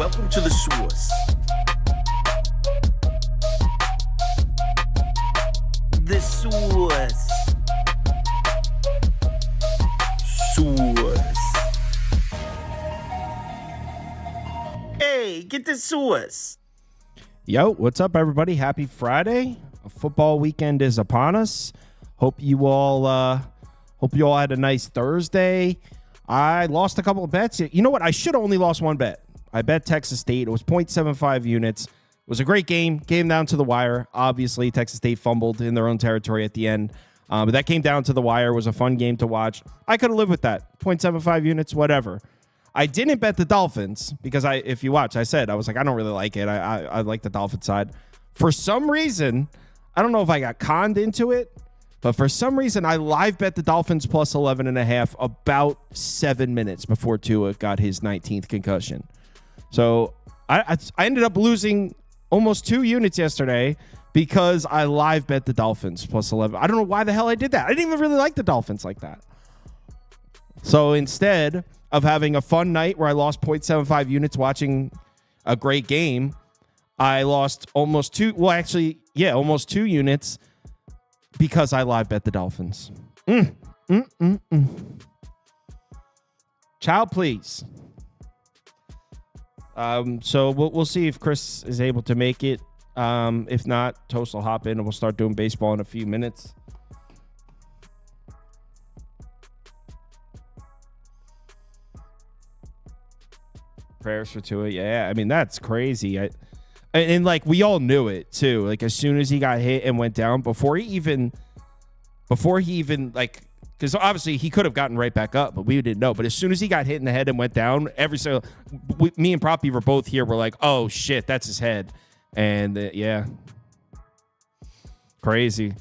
Welcome to the source. The source. Source. Hey, get the source. Yo, what's up, everybody? Happy Friday. A football weekend is upon us. Hope you all had a nice Thursday. I lost a couple of bets. You know what? I should have only lost one bet. I bet Texas State. It was 0.75 units. It was a great game. Came down to the wire. Obviously, Texas State fumbled in their own territory at the end. But that came down to the wire. It was a fun game to watch. I could have lived with that. 0.75 units, whatever. I didn't bet the Dolphins because if you watch, I was like, I don't really like it. I like the Dolphin side. For some reason, I don't know if I got conned into it, but for some reason, I live bet the Dolphins plus 11.5 about 7 minutes before Tua got his 19th concussion. So I ended up losing almost 2 units yesterday because I live bet the Dolphins plus 11. I don't know why the hell I did that. I didn't even really like the Dolphins like that. So instead of having a fun night where I lost 0.75 units watching a great game, I lost almost 2 units because I live bet the Dolphins. Child, please. So we'll see if Chris is able to make it. If not, Toast will hop in and we'll start doing baseball in a few minutes. Prayers for Tua. Yeah, I mean, that's crazy. And like, we all knew it too. Like, as soon as he got hit and went down, before he even like, because obviously he could have gotten right back up, but we didn't know. But as soon as he got hit in the head and went down, me and Proppy were both here. We're like, oh shit, that's his head. And yeah, crazy.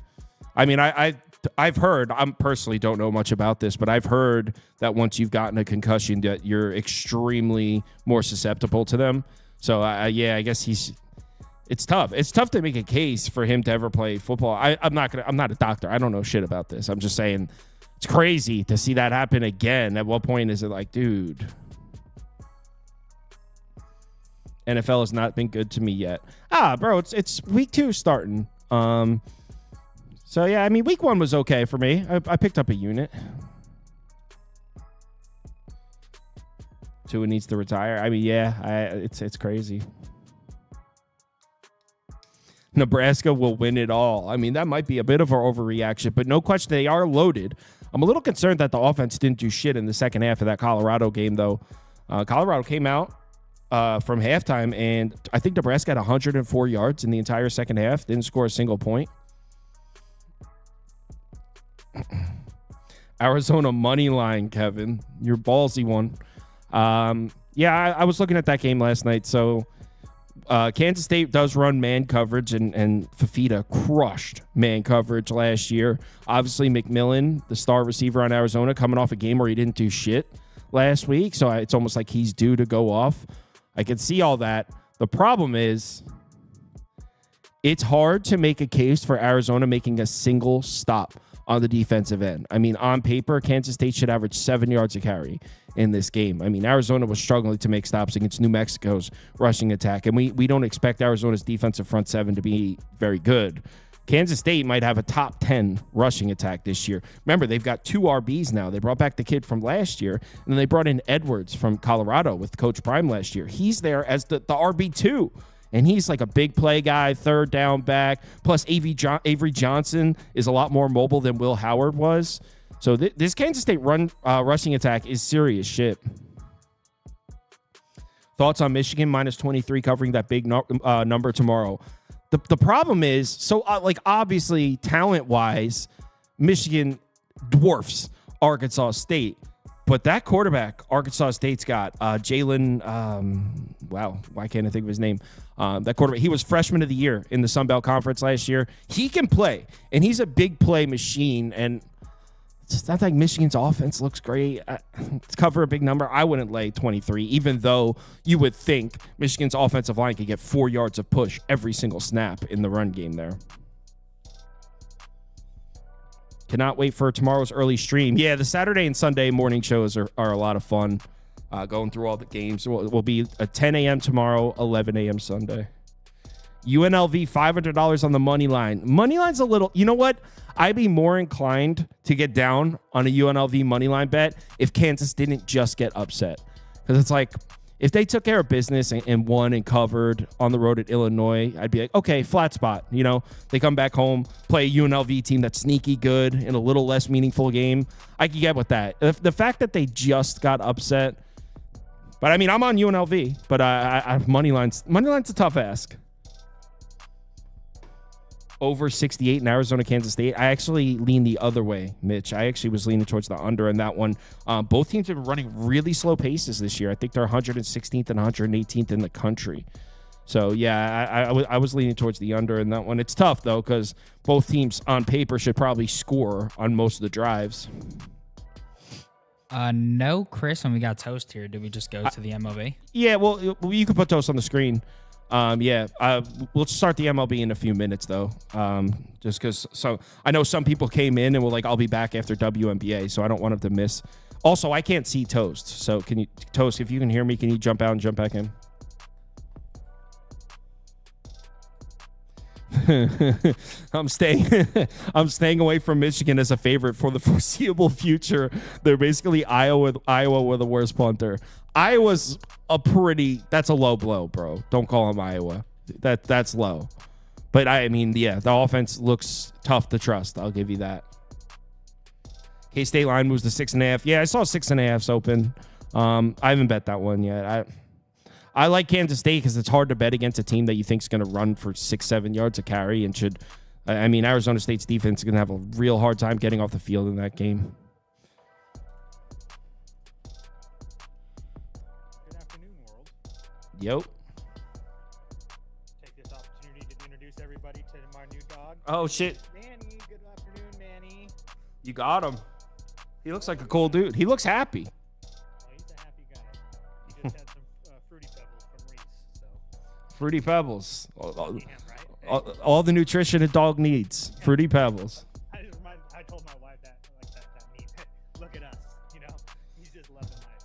I mean, I've heard, I personally don't know much about this, but I've heard that once you've gotten a concussion, that you're extremely more susceptible to them. So I guess it's tough. It's tough to make a case for him to ever play football. I'm not a doctor. I don't know shit about this. I'm just saying it's crazy to see that happen again. At what point is it like, dude, NFL has not been good to me yet. Bro, it's week 2 starting. So yeah, I mean, week 1 was okay for me. I picked up a unit. Tua needs to retire. I mean, yeah, it's crazy. Nebraska will win it all. I mean, that might be a bit of an overreaction, but no question they are loaded. I'm a little concerned that the offense didn't do shit in the second half of that Colorado game, though. Colorado came out from halftime, and I think Nebraska had 104 yards in the entire second half. Didn't score a single point. Arizona money line, Kevin. Your ballsy one. I was looking at that game last night. So Kansas State does run man coverage, and Fafita crushed man coverage last year. Obviously, McMillan, the star receiver on Arizona, coming off a game where he didn't do shit last week. So it's almost like he's due to go off. I can see all that. The problem is it's hard to make a case for Arizona making a single stop on the defensive end. I mean, on paper, Kansas State should average 7 yards a carry in this game. I mean, Arizona was struggling to make stops against New Mexico's rushing attack, and we don't expect Arizona's defensive front seven to be very good. Kansas State might have a top 10 rushing attack this year. Remember, they've got 2 RBs now. They brought back the kid from last year, and then they brought in Edwards from Colorado with Coach Prime last year. He's there as the RB2. And he's like a big play guy, third down back. Plus, Avery Johnson is a lot more mobile than Will Howard was. So this Kansas State rushing attack is serious shit. Thoughts on Michigan minus 23 covering that big number tomorrow? The problem is, so obviously talent-wise, Michigan dwarfs Arkansas State. But that quarterback, Arkansas State's got Jalen, why can't I think of his name? That quarterback, he was freshman of the year in the Sun Belt Conference last year. He can play, and he's a big play machine. And it's not like Michigan's offense looks great. To cover a big number, I wouldn't lay 23, even though you would think Michigan's offensive line could get 4 yards of push every single snap in the run game there. Cannot wait for tomorrow's early stream. Yeah, the Saturday and Sunday morning shows are a lot of fun. going through all the games. It will be a 10 a.m. tomorrow, 11 a.m. Sunday. UNLV, $500 on the money line. Money line's a little, you know what? I'd be more inclined to get down on a UNLV money line bet if Kansas didn't just get upset. Because it's like, if they took care of business and won and covered on the road at Illinois, I'd be like, okay, flat spot. You know, they come back home, play a UNLV team that's sneaky good in a little less meaningful game. I can get with that. The fact that they just got upset, but I mean, I'm on UNLV, but I money line's a tough ask. Over 68 in Arizona, Kansas State. I actually lean the other way, Mitch. I actually was leaning towards the under in that one. Both teams have been running really slow paces this year. I think they're 116th and 118th in the country. So, yeah, I was leaning towards the under in that one. It's tough, though, because both teams on paper should probably score on most of the drives. No, Chris, when we got Toast here, did we just go to the MLB? Yeah, well, you can put Toast on the screen. We'll start the MLB in a few minutes, though, just because I know some people came in and were like, I'll be back after WNBA, so I don't want them to miss. Also, I can't see Toast, so can you, Toast, if you can hear me, can you jump out and jump back in? I'm staying away from Michigan as a favorite for the foreseeable future. They're basically Iowa with the worst punter. Iowa's that's a low blow, bro. Don't call them Iowa. That's low. But I mean, yeah, the offense looks tough to trust. I'll give you that. K-State line moves to 6.5. Yeah, I saw 6.5s open. I haven't bet that one yet. I like Kansas State because it's hard to bet against a team that you think is going to run for 6-7 yards a carry and should. I mean, Arizona State's defense is going to have a real hard time getting off the field in that game. Good afternoon, world. Yep. Take this opportunity to introduce everybody to my new dog. Oh, shit. Manny. Good afternoon, Manny. You got him. He looks like a cool dude. He looks happy. Oh, he's a happy guy. He just had some Fruity Pebbles from Reese. So. Fruity Pebbles. Damn, right? All the nutrition a dog needs. Fruity Pebbles. I told my wife that means, look at us. You know, he's just loving life.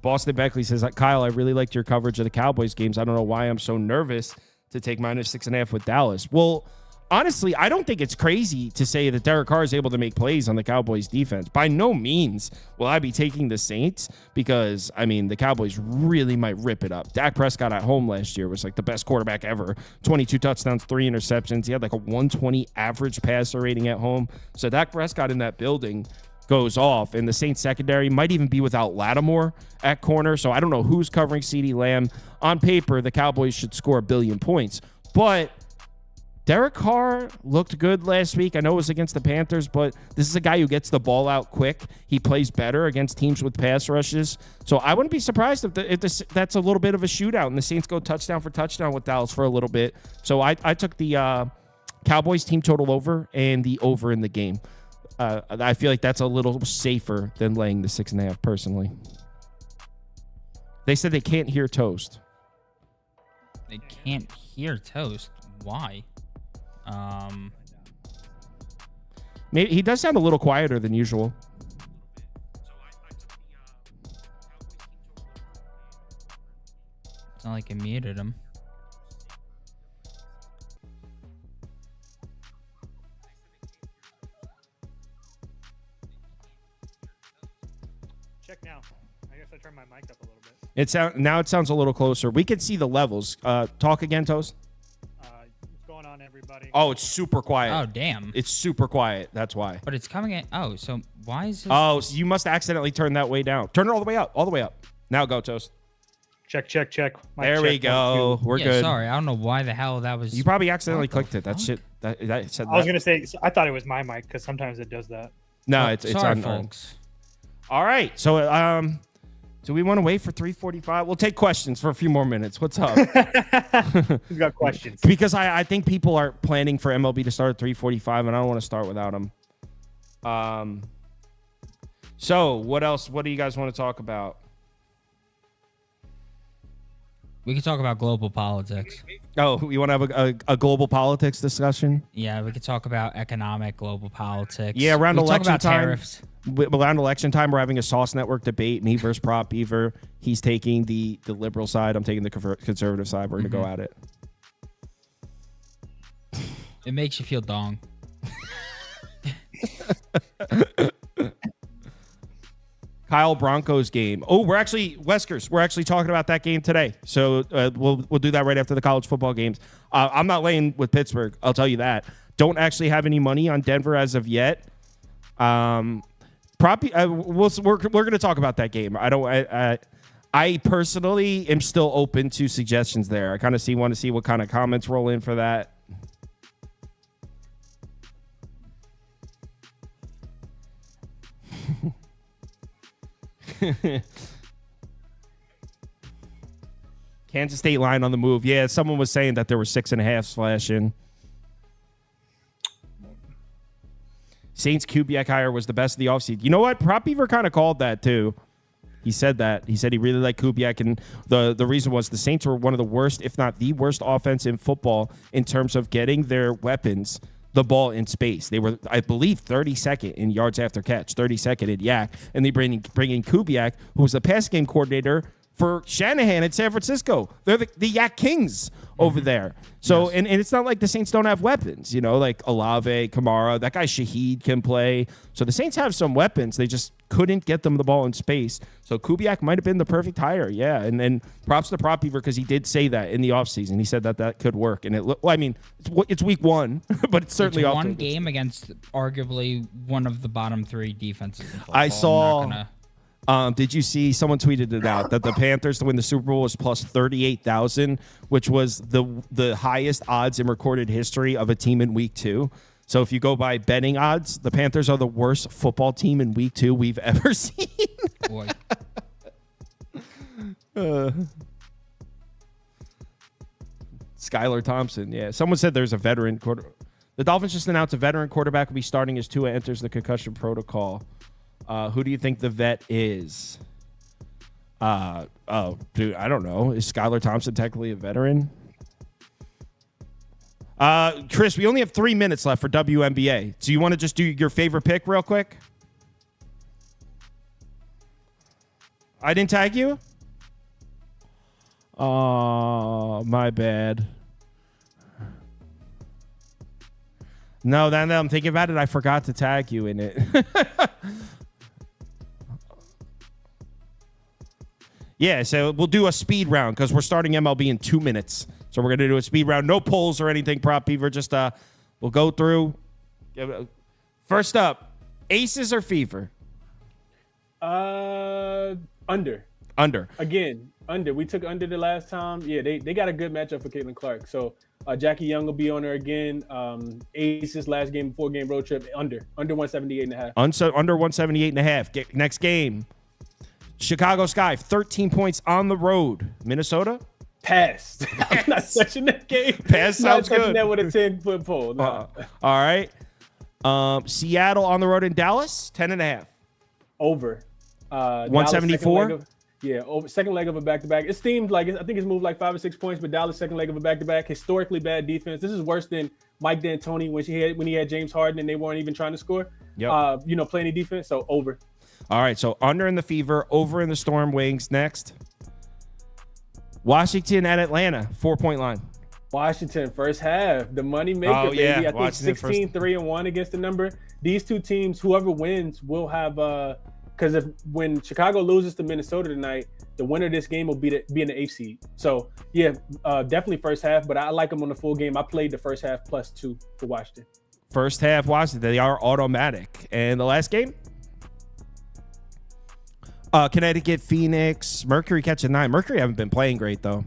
Boston Beckley says, Kyle, I really liked your coverage of the Cowboys games. I don't know why I'm so nervous to take -6.5 with Dallas. Well, honestly, I don't think it's crazy to say that Derek Carr is able to make plays on the Cowboys defense. By no means will I be taking the Saints because, I mean, the Cowboys really might rip it up. Dak Prescott at home last year was like the best quarterback ever. 22 touchdowns, 3 interceptions. He had like a 120 average passer rating at home. So Dak Prescott in that building goes off, and the Saints secondary might even be without Lattimore at corner. So I don't know who's covering CeeDee Lamb. On paper, the Cowboys should score 1 billion points. But Derek Carr looked good last week. I know it was against the Panthers, but this is a guy who gets the ball out quick. He plays better against teams with pass rushes. So I wouldn't be surprised if that's a little bit of a shootout and the Saints go touchdown for touchdown with Dallas for a little bit. So I took the Cowboys team total over and the over in the game. I feel like that's a little safer than laying the 6.5 personally. They said they can't hear Toast. They can't hear Toast. Why? Maybe he does sound a little quieter than usual. It's not like I muted him. Check now. I guess I turned my mic up a little bit. Now it sounds a little closer. We can see the levels. Talk again, Toast. What's going on, everybody? Oh, it's super quiet. Oh, damn. It's super quiet. That's why. But it's coming in. Oh, so why is this? Oh, so you must accidentally turn that way down. Turn it all the way up. All the way up. Now go, Toast. Check. Mic There we check, go. 1, 2. We're yeah, good. Sorry, I don't know why the hell that was. You probably accidentally What the clicked it. That fuck? shit. That said. I was gonna say. I thought it was my mic because sometimes it does that. No, Oh, it's sorry, on. folks. All right. So, do we want to wait for 3:45? We'll take questions for a few more minutes. What's up? Who's got questions? Because I think people are planning for MLB to start at 3:45, and I don't want to start without them. So what else? What do you guys want to talk about? We could talk about global politics. Oh, you want to have a global politics discussion? Yeah, we could talk about economic global politics. Yeah, around we could talk election about time. tariffs. Around election time, we're having a Sauce Network debate. Me versus Prop Beaver. He's taking the liberal side. I'm taking the conservative side. We're going to go at it. It makes you feel dong. Kyle Broncos game. Oh, we're actually talking about that game today. So we'll do that right after the college football games. I'm not laying with Pittsburgh. I'll tell you that. Don't actually have any money on Denver as of yet. We're going to talk about that game. I personally am still open to suggestions there. I kind of want to see what kind of comments roll in for that. Kansas State line on the move. Yeah, someone was saying that there were 6.5 slashing. Saints Kubiak hire was the best of the offseason. You know what? Prop Beaver kind of called that too. He said that. He said he really liked Kubiak, and the reason was the Saints were one of the worst, if not the worst, offense in football in terms of getting their weapons the ball in space. They were, I believe, 32nd in yards after catch, 32nd in yak, and they bring in Kubiak, who was the pass game coordinator for Shanahan in San Francisco. They're the Yak Kings over there. So, yes. and it's not like the Saints don't have weapons, like Olave, Kamara. That guy Shaheed can play. So the Saints have some weapons. They just couldn't get them the ball in space. So Kubiak might have been the perfect hire. Yeah, and then props to Prop Beaver because he did say that in the offseason. He said that could work. And it's week one, but it's certainly it's one game against arguably one of the bottom 3 defenses in football. I saw... did you see someone tweeted it out that the Panthers to win the Super Bowl was plus 38,000, which was the highest odds in recorded history of a team in week 2. So if you go by betting odds, the Panthers are the worst football team in week 2 we've ever seen. Boy. Skylar Thompson. Yeah. Someone said there's a veteran The Dolphins just announced a veteran quarterback will be starting as Tua enters the concussion protocol. Who do you think the vet is? Dude, I don't know. Is Skylar Thompson technically a veteran? Chris, we only have 3 minutes left for WNBA. Do you want to just do your favorite pick real quick? I didn't tag you? Oh, my bad. No, then I'm thinking about it. I forgot to tag you in it. Yeah, so we'll do a speed round because we're starting MLB in 2 minutes. So we're going to do a speed round. No polls or anything, Prop Beaver. Just we'll go through. First up, Aces or Fever? Under. Again, under. We took under the last time. Yeah, they got a good matchup for Caitlin Clark. So Jackie Young will be on her again. Aces last game, 4-game road trip. Under 178.5. Under 178.5. Next game. Chicago Sky, 13 points on the road. Minnesota? Pass. I'm not touching that game. Pass sounds good. Not touching that with a 10-foot pole. No. All right. Seattle on the road in Dallas, 10.5. Over. 174? Over. Second leg of a back-to-back. It seemed like, I think it's moved like 5 or 6 points, but Dallas second leg of a back-to-back. Historically bad defense. This is worse than Mike D'Antoni when he had James Harden and they weren't even trying to score. Yep. Play any defense. So over. All right, so under in the Fever, over in the Storm Wings. Next, Washington at Atlanta, 4-point line. Washington, first half, the money maker, baby. Yeah. I think 16-3-1 against the number. These two teams, whoever wins, will have because when Chicago loses to Minnesota tonight, the winner of this game will be in the 8th seed. So, yeah, definitely first half, but I like them on the full game. I played the first half +2 for Washington. First half, Washington, they are automatic. And the last game? Connecticut, Phoenix, Mercury catching 9. Mercury haven't been playing great, though.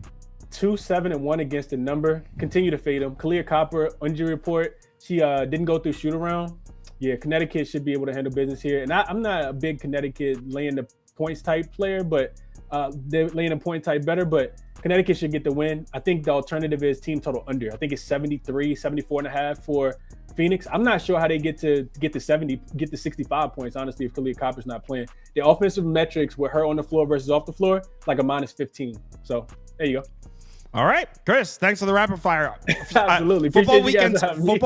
2-7-1 against the number. Continue to fade them. Kalia Copper, injury report. She didn't go through shoot around. Yeah, Connecticut should be able to handle business here. And I'm not a big Connecticut laying the points type player, but they're laying the point type better. But Connecticut should get the win. I think the alternative is team total under. I think it's 74.5 for Phoenix. I'm not sure how they get to 65 points, honestly, if Kalia Copper's not playing. The offensive metrics with her on the floor versus off the floor, like a -15. So There you go. All right, Chris. Thanks for the rapid fire. Absolutely. Football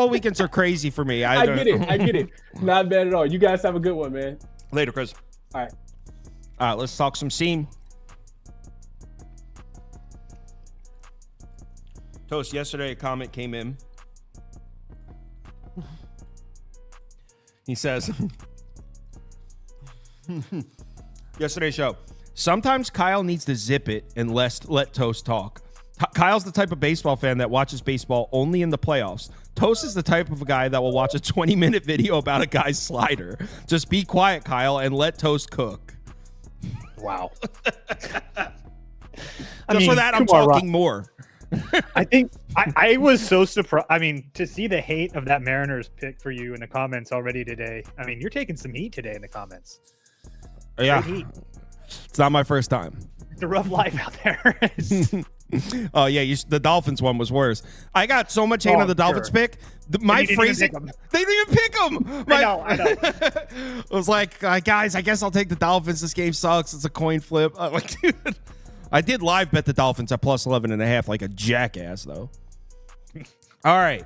weekends are crazy for me. I get it. Not bad at all. You guys have a good one, man. Later, Chris. All right. All right, let's talk some seam. Toast, yesterday a comment came in. He says, yesterday's show, sometimes Kyle needs to zip it and let Toast talk. Kyle's the type of baseball fan that watches baseball only in the playoffs. Toast is the type of a guy that will watch a 20-minute video about a guy's slider. Just be quiet, Kyle, and let Toast cook. Wow. For that, I'm talking more. I think I was so surprised. I mean, to see the hate of that Mariners pick for you in the comments already today. I mean, you're taking some heat today in the comments. Yeah. It's not my first time. It's a rough life out there. Oh, yeah. The Dolphins one was worse. I got so much hate on the Dolphins pick. My phrasing, they didn't even pick them. I know. It was like, guys, I guess I'll take the Dolphins. This game sucks. It's a coin flip. I'm like, dude. I did live bet the Dolphins at plus 11.5 like a jackass, though. All right.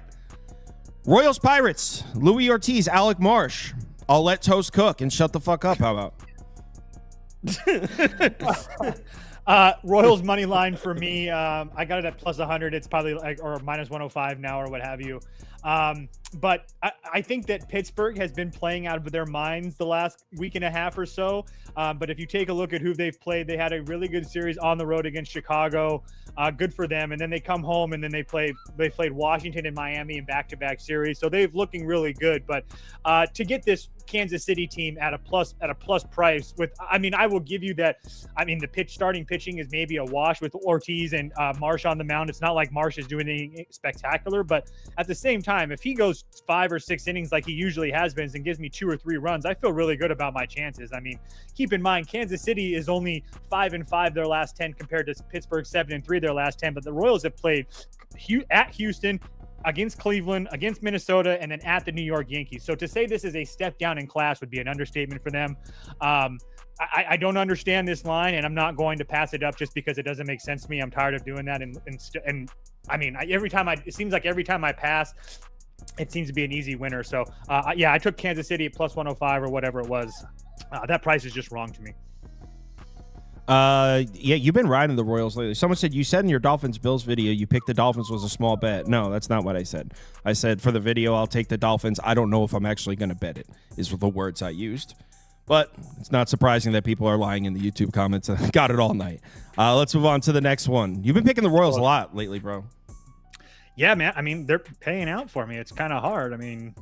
Royals Pirates. Louis Ortiz, Alec Marsh. I'll let Toast cook and shut the fuck up. How about? Royals money line for me. I got it at plus 100. It's probably like or minus 105 now or what have you. But I think that Pittsburgh has been playing out of their minds the last week and a half or so. But if you take a look at who they've played, they had a really good series on the road against Chicago. Good for them. And then they come home and then they played Washington and Miami in back-to-back series. So they've looking really good. But to get this Kansas City team at a plus price I will give you that. I mean, the starting pitching is maybe a wash with Ortiz and Marsh on the mound. It's not like Marsh is doing anything spectacular, but at the same time, if he goes 5 or 6 innings like he usually has been and gives me 2 or 3 runs, I feel really good about my chances. I mean, keep in mind, Kansas City is only 5-5 their last 10 compared to Pittsburgh 7-3 their last 10, but the Royals have played at Houston, against Cleveland, against Minnesota, and then at the New York Yankees. So to say this is a step down in class would be an understatement for them. I don't understand this line, and I'm not going to pass it up just because it doesn't make sense to me. I'm tired of doing that. And I mean, it seems like every time I pass, it seems to be an easy winner. So I took Kansas City at plus 105 or whatever it was. That price is just wrong to me. Yeah, you've been riding the Royals lately. Someone said you said in your Dolphins-Bills video you picked the Dolphins was a small bet. No, that's not what I said. I said for the video I'll take the Dolphins. I don't know if I'm actually going to bet it, is the words I used. But it's not surprising that people are lying in the YouTube comments. Got it all night. Let's move on to the next one. You've been picking the Royals a lot lately, bro. Yeah, man. I mean, they're paying out for me. It's kind of hard. I mean,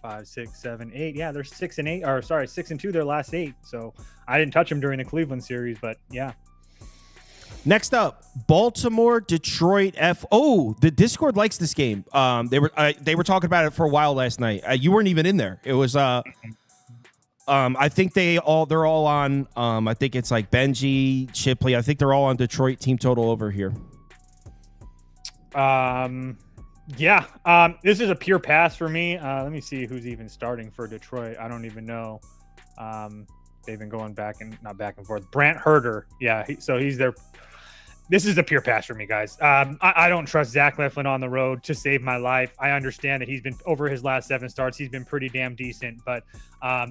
5, 6, 7, 8. Yeah, they're 6-8. Or sorry, 6-2 their last 8. So I didn't touch them during the Cleveland series, but yeah. Next up, Baltimore, Detroit. The Discord likes this game. They were talking about it for a while last night. You weren't even in there. It was I think they're all on. I think it's like Benji, Shipley. I think they're all on Detroit team total over here. Yeah. This is a pure pass for me. Let me see who's even starting for Detroit. I don't even know. They've been going not back and forth. Brant Herter. Yeah. So he's their. This is a pure pass for me, guys. I don't trust Zach Eflin on the road to save my life. I understand that he's been over his last 7 starts. He's been pretty damn decent. But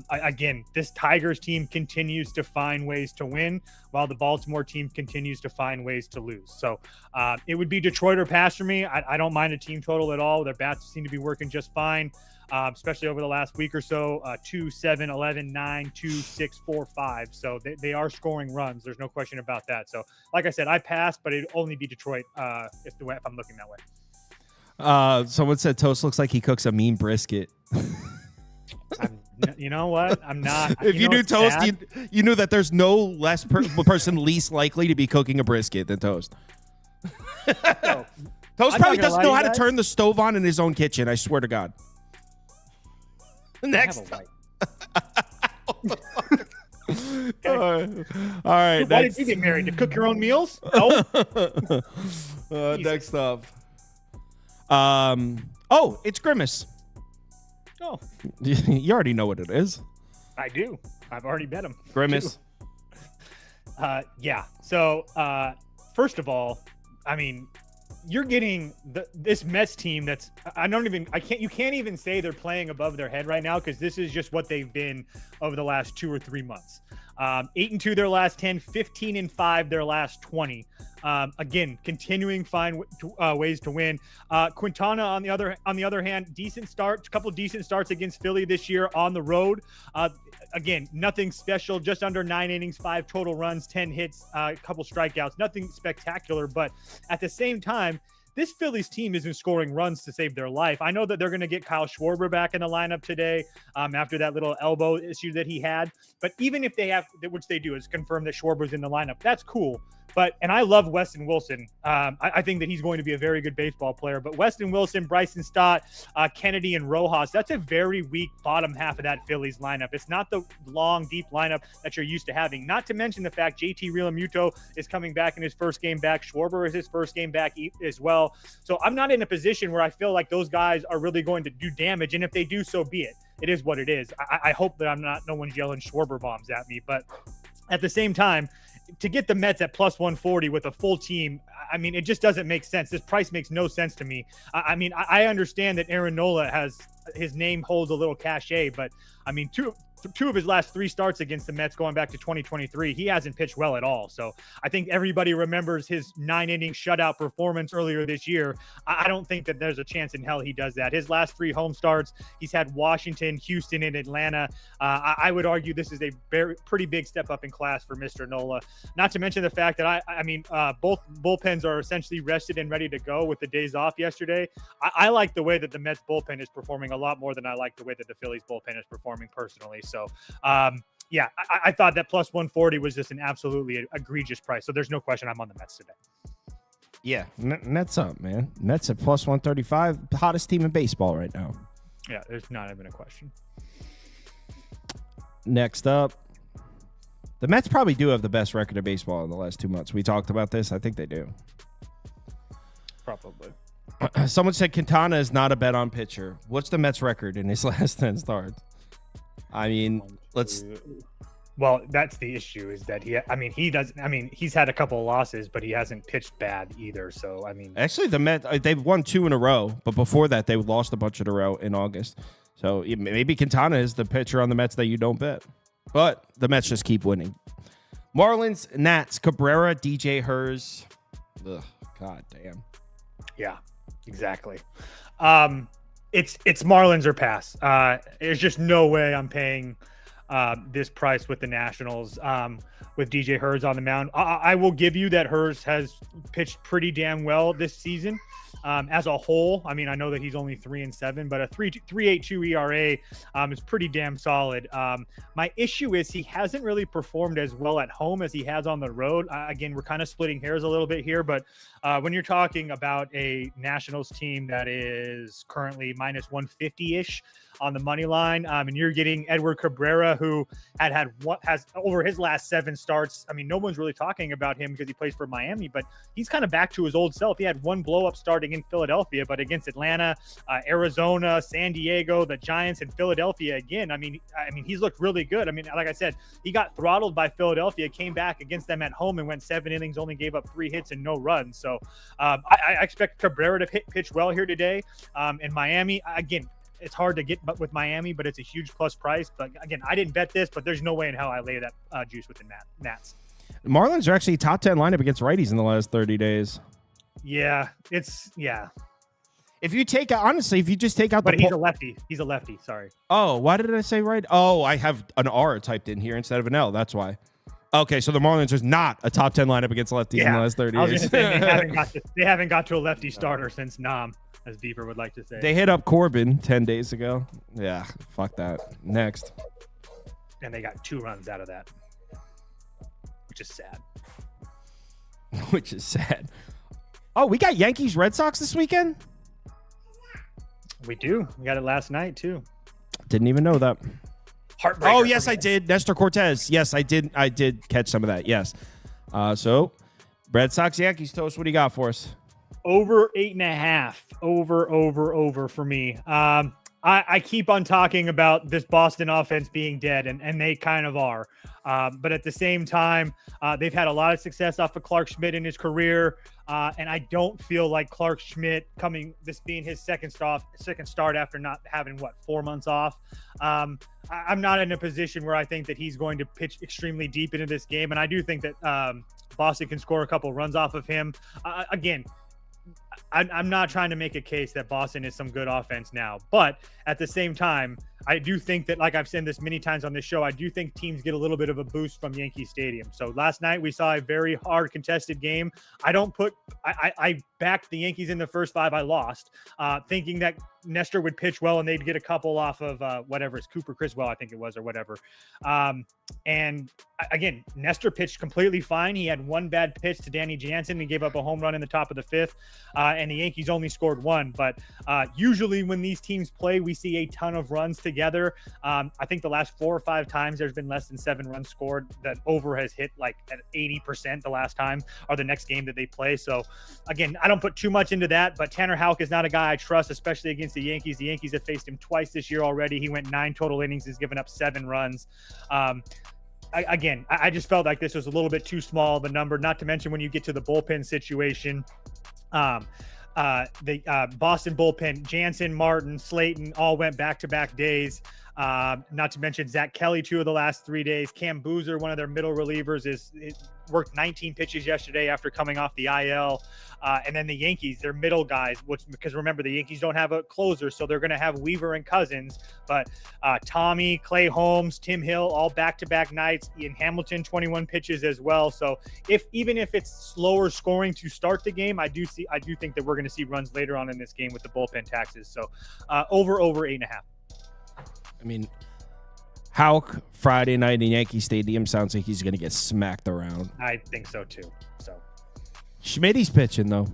again, this Tigers team continues to find ways to win while the Baltimore team continues to find ways to lose. So it would be Detroit or pass for me. I don't mind a team total at all. Their bats seem to be working just fine. Especially over the last week or so, 2, 7, 11, 9, 2, 6, 4, 5. So they are scoring runs. There's no question about that. So like I said, I passed, but it'd only be Detroit if I'm looking that way. Someone said Toast looks like he cooks a mean brisket. You know what? I'm not. If you knew Toast, you knew that there's no less person least likely to be cooking a brisket than Toast. Toast probably doesn't know how to turn the stove on in his own kitchen. I swear to God. Next. Okay. All right. Why did you get married? To cook your own meals? No. Next up. It's Grimace. Oh. You already know what it is. I do. I've already bet him. Grimace. Yeah. So first of all, I mean, you're getting this Mets team that's you can't even say they're playing above their head right now, because this is just what they've been over the last 2 or 3 months. 8-2 their last 10, 15-5 their last 20. Again, continuing find ways to win. Quintana on the other hand, couple decent starts against Philly this year on the road. Again, nothing special, just under 9 innings, 5 total runs, 10 hits, a couple strikeouts, nothing spectacular. But at the same time, this Phillies team isn't scoring runs to save their life. I know that they're going to get Kyle Schwarber back in the lineup today after that little elbow issue that he had. But even if they have, which they do, is confirm that Schwarber's in the lineup, that's cool. And I love Weston Wilson. I think that he's going to be a very good baseball player. But Weston Wilson, Bryson Stott, Kennedy, and Rojas, that's a very weak bottom half of that Phillies lineup. It's not the long, deep lineup that you're used to having. Not to mention the fact JT Realmuto is coming back in his first game back. Schwarber is his first game back as well. So I'm not in a position where I feel like those guys are really going to do damage. And if they do, so be it. It is what it is. I hope that no one's yelling Schwarber bombs at me. But at the same time, to get the Mets at plus 140 with a full team, I mean, it just doesn't make sense. This price makes no sense to me. I mean, I understand that Aaron Nola his name holds a little cachet, but I mean, two of his last 3 starts against the Mets going back to 2023, he hasn't pitched well at all. So I think everybody remembers his 9-inning shutout performance earlier this year. I don't think that there's a chance in hell he does that. His last 3 home starts, he's had Washington, Houston, and Atlanta. I would argue this is a pretty big step up in class for Mr. Nola. Not to mention the fact that both bullpens are essentially rested and ready to go with the days off yesterday. I like the way that the Mets bullpen is performing a lot more than I like the way that the Phillies bullpen is performing personally. So, I thought that plus 140 was just an absolutely egregious price. So there's no question I'm on the Mets today. Yeah, Mets up, man. Mets at plus 135, the hottest team in baseball right now. Yeah, there's not even a question. Next up, the Mets probably do have the best record of baseball in the last 2 months. We talked about this. I think they do. Probably. Someone said Quintana is not a bet on pitcher. What's the Mets record in his last 10 starts? I mean, Well, that's the issue, is that he's had a couple of losses, but he hasn't pitched bad either. So, I mean, actually, the Mets, they've won 2 in a row, but before that, they lost a bunch in a row in August. So maybe Quintana is the pitcher on the Mets that you don't bet, but the Mets just keep winning. Marlins, Nats, Cabrera, DJ Hers. Ugh, God damn. Yeah, exactly. It's Marlins or pass. There's just no way I'm paying this price with the Nationals with DJ Hers on the mound. I will give you that Hers has pitched pretty damn well this season. As a whole, I mean, I know that he's only 3-7, but a 3.82 ERA is pretty damn solid. My issue is he hasn't really performed as well at home as he has on the road. Again, we're kind of splitting hairs a little bit here, but when you're talking about a Nationals team that is currently minus 150-ish on the money line, and you're getting Edward Cabrera, who has over his last 7 starts. I mean, no one's really talking about him because he plays for Miami, but he's kind of back to his old self. He had 1 blow-up starting in Philadelphia, but against Atlanta, Arizona, San Diego, the Giants, and Philadelphia again. I mean, he's looked really good. I mean, like I said, he got throttled by Philadelphia, came back against them at home and went 7 innings, only gave up 3 hits and no runs. So I expect Cabrera to pitch well here today. In Miami, again, it's hard to get with Miami, but it's a huge plus price. But again, I didn't bet this, but there's no way in hell I lay that juice with the Nats. Marlins are actually top 10 lineup against righties in the last 30 days. Yeah. If you just take out but he's a lefty. He's a lefty. Sorry. Oh, why did I say right? Oh, I have an R typed in here instead of an L. That's why. Okay, so the Marlins is not a top 10 lineup against lefties in the last 30 I was years. gonna say they haven't got to a lefty starter since Nam, as Beaver would like to say. They hit up Corbin 10 days ago. Yeah, fuck that. Next. And they got 2 runs out of that, which is sad. Oh, we got Yankees Red Sox this weekend? We do. We got it last night, too. Didn't even know that. Heartbreaker. Oh, yes, I did. Nestor Cortez. Yes, I did catch some of that. Yes. So, Red Sox, Yankees, Toast, what do you got for us? Over 8.5. Over for me. I keep on talking about this Boston offense being dead, and they kind of are. But at the same time, they've had a lot of success off of Clark Schmidt in his career. And I don't feel like Clark Schmidt this being his second start after not having 4 months off. I'm not in a position where I think that he's going to pitch extremely deep into this game. And I do think that Boston can score a couple runs off of him. Again, I'm not trying to make a case that Boston is some good offense now, but at the same time, I do think that, like I've said this many times on this show, I do think teams get a little bit of a boost from Yankee Stadium. So last night we saw a very hard contested game. I backed the Yankees in the first 5. I lost, thinking that Nestor would pitch well and they'd get a couple off of whatever it's Cooper Criswell, I think it was, or whatever. And again, Nestor pitched completely fine. He had one bad pitch to Danny Jansen and gave up a home run in the top of the 5th. And the Yankees only scored 1. But usually when these teams play, we see a ton of runs together. I think the last 4 or 5 times there's been less than 7 runs scored. That over has hit like at 80% the last time or the next game that they play. So again, I don't put too much into that, but Tanner Houck is not a guy I trust, especially against the Yankees. The Yankees have faced him twice this year already. He went 9 total innings, has given up 7 runs. I just felt like this was a little bit too small of a number, not to mention when you get to the bullpen situation. The Boston bullpen, Jansen, Martin, Slayton, all went back-to-back days. Not to mention Zach Kelly 2 of the last 3 days. Cam Boozer, one of their middle relievers, worked 19 pitches yesterday after coming off the IL. And then the Yankees, their middle guys, because remember, the Yankees don't have a closer, so they're going to have Weaver and Cousins. But Tommy, Clay Holmes, Tim Hill, all back-to-back nights. Ian Hamilton, 21 pitches as well. So even if it's slower scoring to start the game, I do think that we're going to see runs later on in this game with the bullpen taxes. So over 8.5. I mean, Houck Friday night in Yankee Stadium sounds like he's going to get smacked around. I think so too. So Schmidt's pitching though.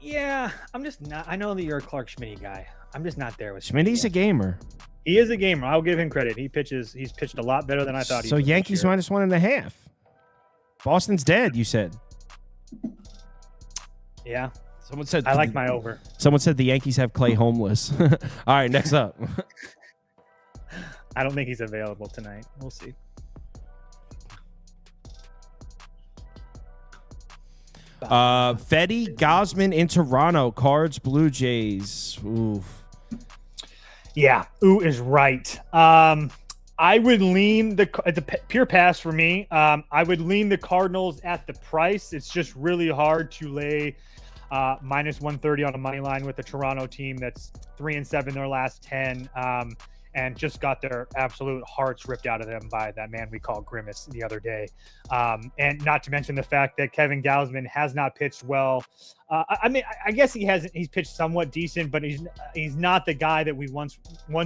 Yeah, I'm just not. I know that you're a Clark Schmidt guy. I'm just not there with Schmidt's a gamer. He is a gamer. I'll give him credit. He's pitched a lot better than I thought. So Yankees minus 1.5. Boston's dead. You said. Yeah. Someone said I like my over. Someone said the Yankees have Clay homeless. All right, next up. I don't think he's available tonight. We'll see. Fetty, Gosman in Toronto. Cards, Blue Jays. Oof. Yeah, ooh is right. I would lean it's a pure pass for me. I would lean the Cardinals at the price. It's just really hard to lay minus 130 on a money line with the Toronto team that's 3-7 their last 10. And just got their absolute hearts ripped out of them by that man we call Grimace the other day. And not to mention the fact that Kevin Gausman has not pitched well. I mean, I guess he's pitched somewhat decent, but he's not the guy that we once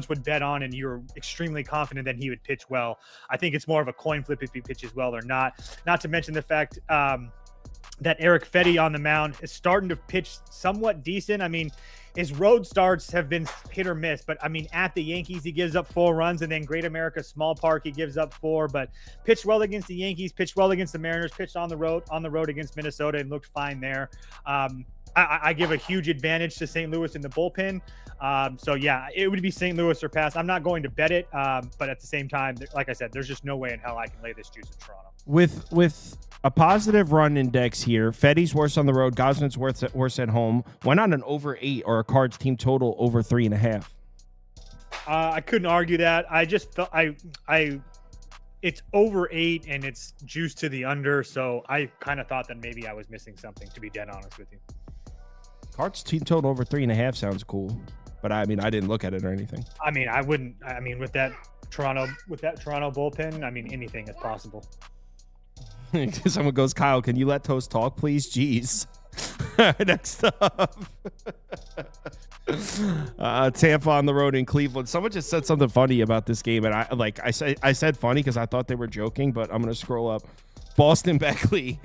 would bet on, and you're extremely confident that he would pitch well. I think it's more of a coin flip if he pitches well or not. Not to mention the fact that Eric Fetty on the mound is starting to pitch somewhat decent. I mean, his road starts have been hit or miss, but I mean, at the Yankees, he gives up 4 runs, and then Great America Small Park, he gives up 4, but pitched well against the Yankees, pitched well against the Mariners, pitched on the road against Minnesota and looked fine there. I give a huge advantage to St. Louis in the bullpen. So yeah, it would be St. Louis or pass. I'm not going to bet it, but at the same time, like I said, there's just no way in hell I can lay this juice in Toronto. With a positive run index here, Fetty's worse on the road, Gosman's worse at home. Why not an over 8 or a Cards team total over 3.5? I couldn't argue that. I just felt it's over 8 and it's juice to the under, so I kind of thought that maybe I was missing something, to be dead honest with you. Cards team total over 3.5 sounds cool, but I mean, I didn't look at it or anything. I mean, I wouldn't. I mean, with that Toronto bullpen, I mean, anything is possible. Someone goes, Kyle, can you let Toast talk, please? Jeez. Next up. Tampa on the road in Cleveland. Someone just said something funny about this game, and I said funny because I thought they were joking, but I'm gonna scroll up. Boston Beckley.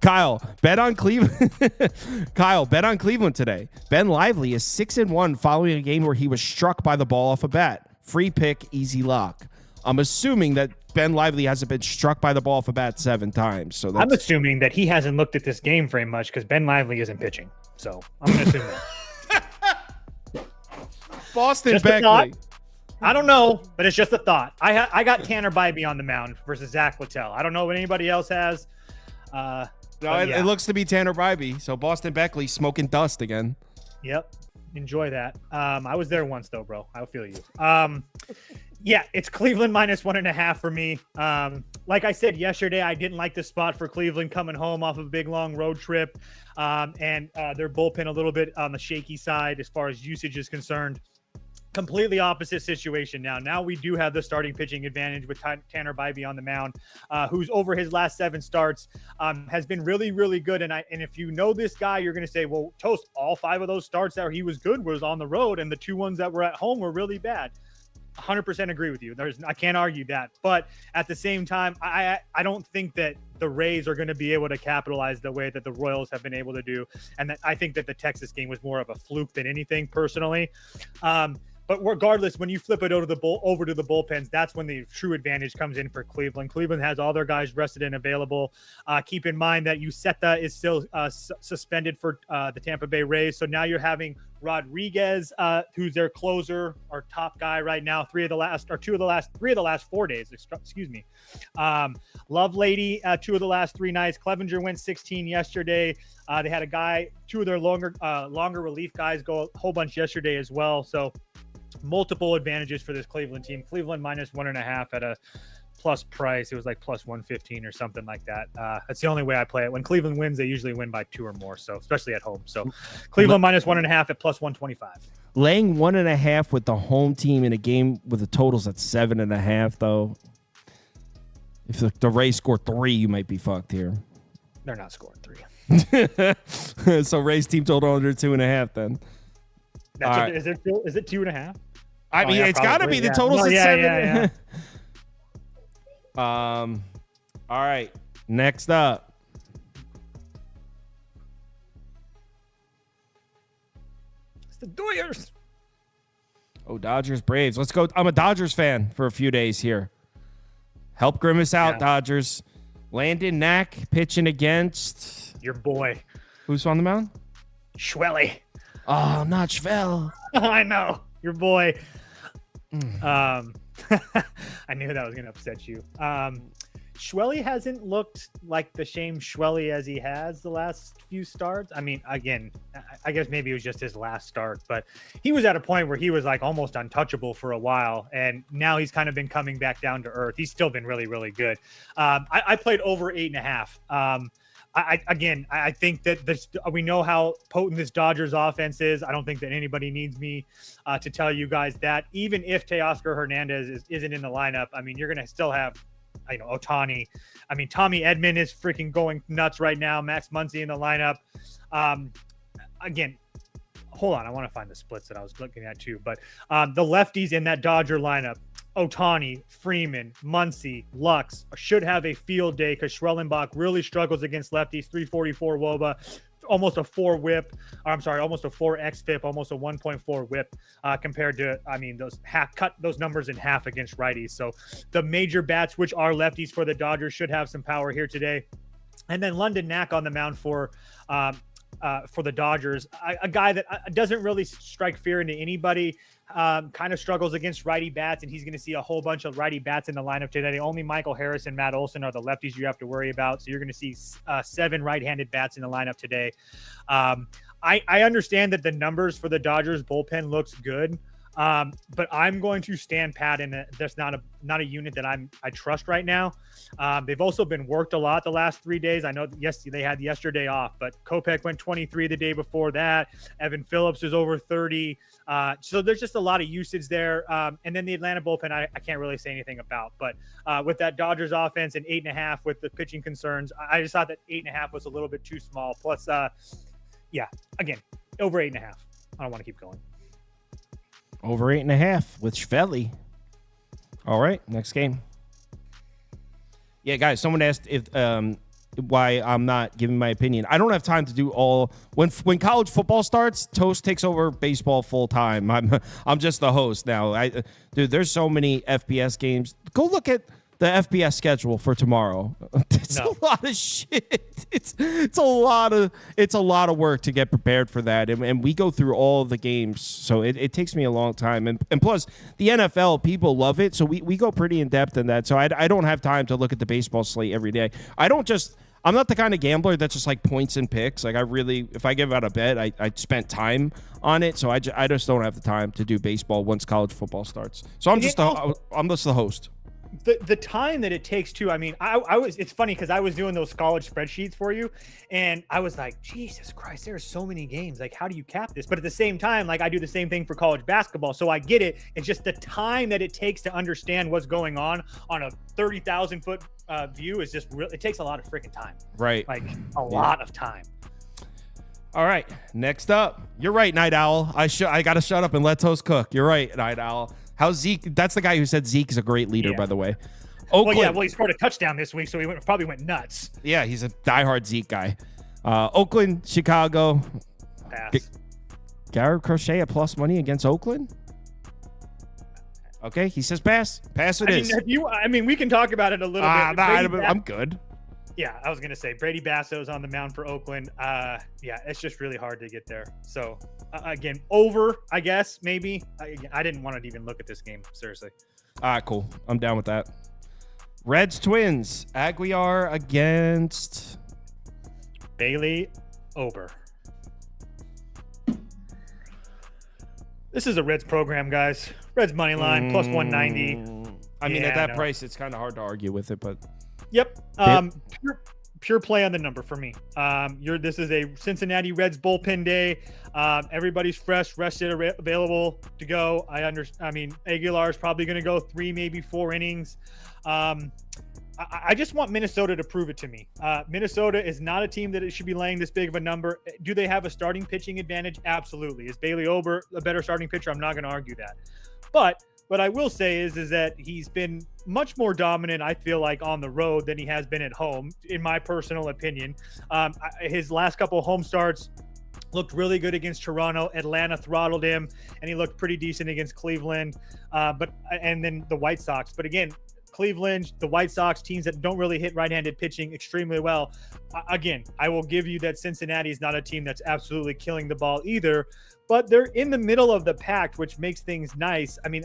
Kyle, bet on Cleveland. Kyle, bet on Cleveland today. Ben Lively is 6-1 following a game where he was struck by the ball off a bat. Free pick, easy lock. I'm assuming that Ben Lively hasn't been struck by the ball off a bat 7 times. So I'm assuming that he hasn't looked at this game very much because Ben Lively isn't pitching. So I'm going to assume that. Boston Just a Beckley. thought. I don't know, but it's just a thought. I got Tanner Bybee on the mound versus Zach Littell. I don't know what anybody else has. No, it looks to be Tanner Bybee. So Boston Beckley smoking dust again. Yep. Enjoy that. I was there once though, bro. I feel you. Yeah, it's Cleveland -1.5 for me. Like I said yesterday, I didn't like the spot for Cleveland coming home off of a big long road trip. And their bullpen a little bit on the shaky side as far as usage is concerned. Completely opposite situation now. Now we do have the starting pitching advantage with Tanner Bybee on the mound, who's over his last 7 starts has been really, really good. And if you know this guy, you're going to say, well, Toast, all 5 of those starts that he was good was on the road, and the 2 ones that were at home were really bad. 100% agree with you. I can't argue that. But at the same time, I don't think that the Rays are going to be able to capitalize the way that the Royals have been able to do. And I think that the Texas game was more of a fluke than anything personally. But regardless, when you flip it over to the bullpens, that's when the true advantage comes in for Cleveland. Cleveland has all their guys rested and available. Keep in mind that Uceta is still suspended for the Tampa Bay Rays. So now you're having Rodriguez, who's their closer, our top guy right now. 3 of the last 4 days. Excuse me. Lovelady, 2 of the last 3 nights. Clevenger went 16 yesterday. They had a guy, 2 of their longer relief guys go a whole bunch yesterday as well. So multiple advantages for this Cleveland team. Cleveland -1.5 at a plus price. It was like plus 115 or something like that. That's the only way I play it. When Cleveland wins, they usually win by 2 or more. So especially at home. So Cleveland -1.5 at plus 125. Laying 1.5 with the home team in a game with the totals at 7.5, though. If the Rays score 3, you might be fucked here. They're not scoring 3. So Rays team total under 2.5 then. Right. Is it 2.5? I mean, it's got to be. The total's at 7. All right. Next up. It's the Doyers. Oh, Dodgers, Braves. Let's go. I'm a Dodgers fan for a few days here. Help Grimace out, Dodgers. Landon Knack pitching against your boy. Who's on the mound? Schwelly. Oh, not Schwell. I know. Your boy. I knew that was going to upset you. Schwelly hasn't looked like the same Schwelly as he has the last few starts. I mean, again, I guess maybe it was just his last start, but he was at a point where he was like almost untouchable for a while, and now he's kind of been coming back down to earth. He's still been really, really good. I played over 8.5. I think that we know how potent this Dodgers offense is. I don't think that anybody needs me to tell you guys that. Even if Teoscar Hernandez isn't in the lineup, I mean, you're going to still have, Ohtani. I mean, Tommy Edman is freaking going nuts right now. Max Muncy in the lineup. Again, hold on. I want to find the splits that I was looking at too. But the lefties in that Dodger lineup, Ohtani, Freeman, Muncy, Lux should have a field day because Schwellenbach really struggles against lefties. 344 WOBA, almost a 4 whip. Almost a 4 xFIP, almost a 1.4 whip compared to, cut those numbers in half against righties. So the major bats, which are lefties for the Dodgers, should have some power here today. And then London Knack on the mound for the Dodgers, a guy that doesn't really strike fear into anybody. Kind of struggles against righty bats, and he's going to see a whole bunch of righty bats in the lineup today. Only Michael Harris and Matt Olson are the lefties you have to worry about. So you're going to see 7 right-handed bats in the lineup today. I understand that the numbers for the Dodgers bullpen looks good. But I'm going to stand pat in it. That's not a unit that I trust right now. They've also been worked a lot the last 3 days. I know they had yesterday off, but Kopech went 23 the day before that. Evan Phillips is over 30. So there's just a lot of usage there. And then the Atlanta bullpen, I can't really say anything about, but with that Dodgers offense and 8.5 with the pitching concerns, I just thought that 8.5 was a little bit too small. Plus, again, over 8.5. I don't want to keep going. Over 8.5 with Schvelli. All right, next game. Yeah, guys, someone asked if why I'm not giving my opinion. I don't have time to do all when college football starts. Toast takes over baseball full time. I'm just the host now. Dude, there's so many FBS games. Go look at the FBS schedule for tomorrow. It's a lot of shit. It's a lot of work to get prepared for that, and we go through all the games, so it takes me a long time. And plus, the NFL people love it, so we go pretty in depth in that. So I don't have time to look at the baseball slate every day. I'm not the kind of gambler that's just like points and picks. Like if I give out a bet, I spent time on it, so I just don't have the time to do baseball once college football starts. So I'm just the host. The time that it takes too. I mean, it's funny because I was doing those college spreadsheets for you, and I was like, Jesus Christ, there are so many games. Like, how do you cap this? But at the same time, like, I do the same thing for college basketball, so I get it. It's just the time that it takes to understand what's going on a 30,000 foot view is just real. It takes a lot of freaking time. Right. Like a lot of time. All right. Next up, you're right, Night Owl. I got to shut up and let Toast cook. You're right, Night Owl. How's Zeke? That's the guy who said Zeke is a great leader, by the way. Oakland, well, he scored a touchdown this week, so he probably went nuts. Yeah, he's a diehard Zeke guy. Oakland, Chicago. Pass. Garrett Crochet at plus money against Oakland? Okay, he says pass. Pass it is. We can talk about it a little bit. I'm good. Yeah, I was going to say Brady Basso's on the mound for Oakland. Yeah, it's just really hard to get there. So, again, over, I guess, maybe. I didn't want to even look at this game, seriously. All right, cool. I'm down with that. Reds Twins. Aguilar against Bailey Ober. This is a Reds program, guys. Reds money line, plus 190. I mean, at that price, it's kind of hard to argue with it, but... Yep. Pure play on the number for me. This is a Cincinnati Reds bullpen day. Everybody's fresh, rested, available to go. Aguilar is probably going to go 3, maybe 4 innings. I just want Minnesota to prove it to me. Minnesota is not a team that it should be laying this big of a number. Do they have a starting pitching advantage? Absolutely. Is Bailey Ober a better starting pitcher? I'm not going to argue that. But what I will say is that he's been much more dominant, I feel like, on the road than he has been at home, in my personal opinion. His last couple of home starts looked really good against Toronto. Atlanta throttled him, and he looked pretty decent against Cleveland. And then the White Sox. But again, Cleveland, the White Sox, teams that don't really hit right-handed pitching extremely well. Again, I will give you that Cincinnati is not a team that's absolutely killing the ball either, but they're in the middle of the pack, which makes things nice. I mean,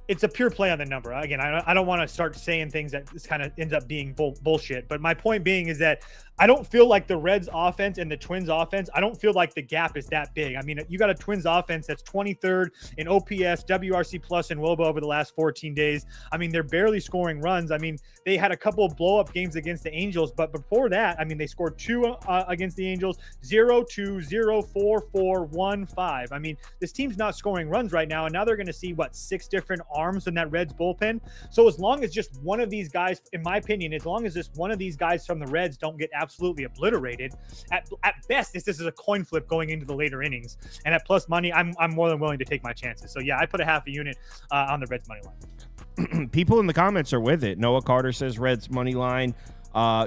it's a pure play on the number. Again, I don't want to start saying things that this kind of ends up being bullshit. But my point being is that I don't feel like the Reds offense and the Twins offense, I don't feel like the gap is that big. I mean, you got a Twins offense that's 23rd in OPS, WRC plus, and WOBA over the last 14 days. I mean, they're barely scoring runs. I mean, they had a couple of blow-up games against the Angels, but before that, I mean, they scored 2 against the Angels, 0-2, 0-4, 4, 1-5. I mean, this team's not scoring runs right now, and now they're going to see, 6 different arms in that Reds bullpen. So as long as just one of these guys, in my opinion, as long as just one of these guys from the Reds don't get absolutely obliterated, at best, this is a coin flip going into the later innings. And at plus money, I'm more than willing to take my chances. So yeah, I put a half a unit on the Reds money line. People in the comments are with it. Noah Carter says Reds money line.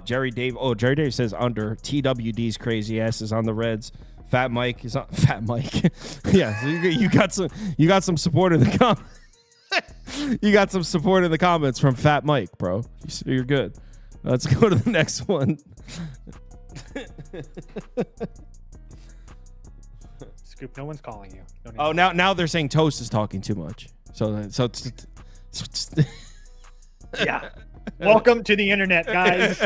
Jerry Dave says under. TWD's crazy ass is on the Reds. Fat Mike is on. Fat Mike. Yeah, you got some support in the comments. You got some support in the comments from Fat Mike, bro. You're good. Let's go to the next one. Scoop, no one's calling you. Oh, now they're saying Toast is talking too much. So yeah. Welcome to the internet, guys.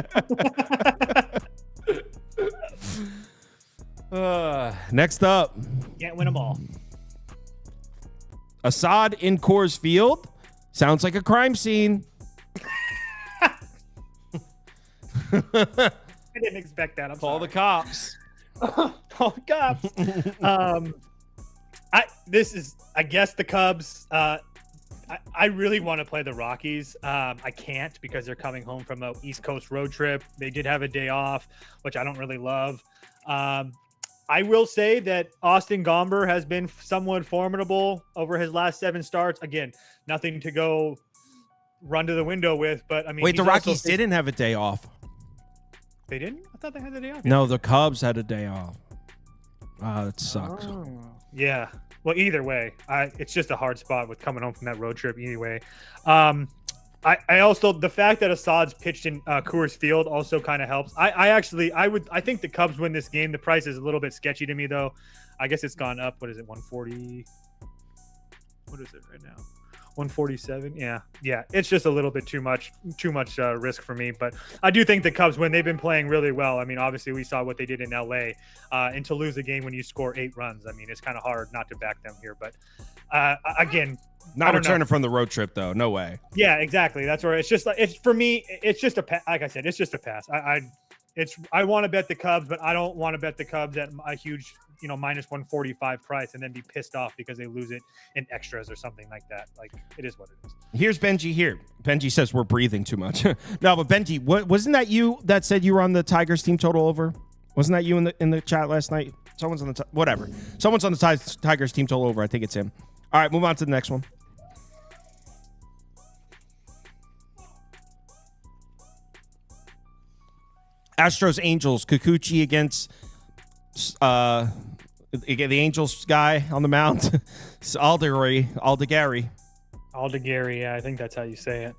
Next up. Can't win them all. Assad in Coors Field. Sounds like a crime scene. I didn't expect that. Call the cops. Call the cops. I guess the Cubs. I really want to play the Rockies. I can't because they're coming home from a East Coast road trip. They did have a day off, which I don't really love. I will say that Austin Gomber has been somewhat formidable over his last 7 starts. Again, nothing to go run to the window with, but I mean, wait, the Rockies didn't have a day off. They didn't? I thought they had the day off. No, the Cubs had a day off. That sucks. Oh. Yeah. Well, either way, it's just a hard spot with coming home from that road trip anyway. I also, the fact that Assad's pitched in Coors Field also kind of helps. I think the Cubs win this game. The price is a little bit sketchy to me though. I guess it's gone up. What is it? 140. What is it right now? 147. Yeah. It's just a little bit too much risk for me. But I do think the Cubs win. They've been playing really well. I mean, obviously we saw what they did in LA, and to lose a game when you score 8 runs. I mean, it's kind of hard not to back them here. But again, Not returning from the road trip though. No way. Yeah, exactly. That's where it's just like, it's for me. It's just like I said, it's just a pass. I want to bet the Cubs, but I don't want to bet the Cubs at a huge, minus 145 price and then be pissed off because they lose it in extras or something like that. Like, it is what it is. Here's Benji here. Benji says we're breathing too much. No, but Benji, wasn't that you that said you were on the Tigers team total over? Wasn't that you in the chat last night? Someone's on the whatever. Someone's on the Tigers team total over. I think it's him. All right, move on to the next one. Astros Angels. Kikuchi against the Angels guy on the mound. Aldegari. Yeah, I think that's how you say it.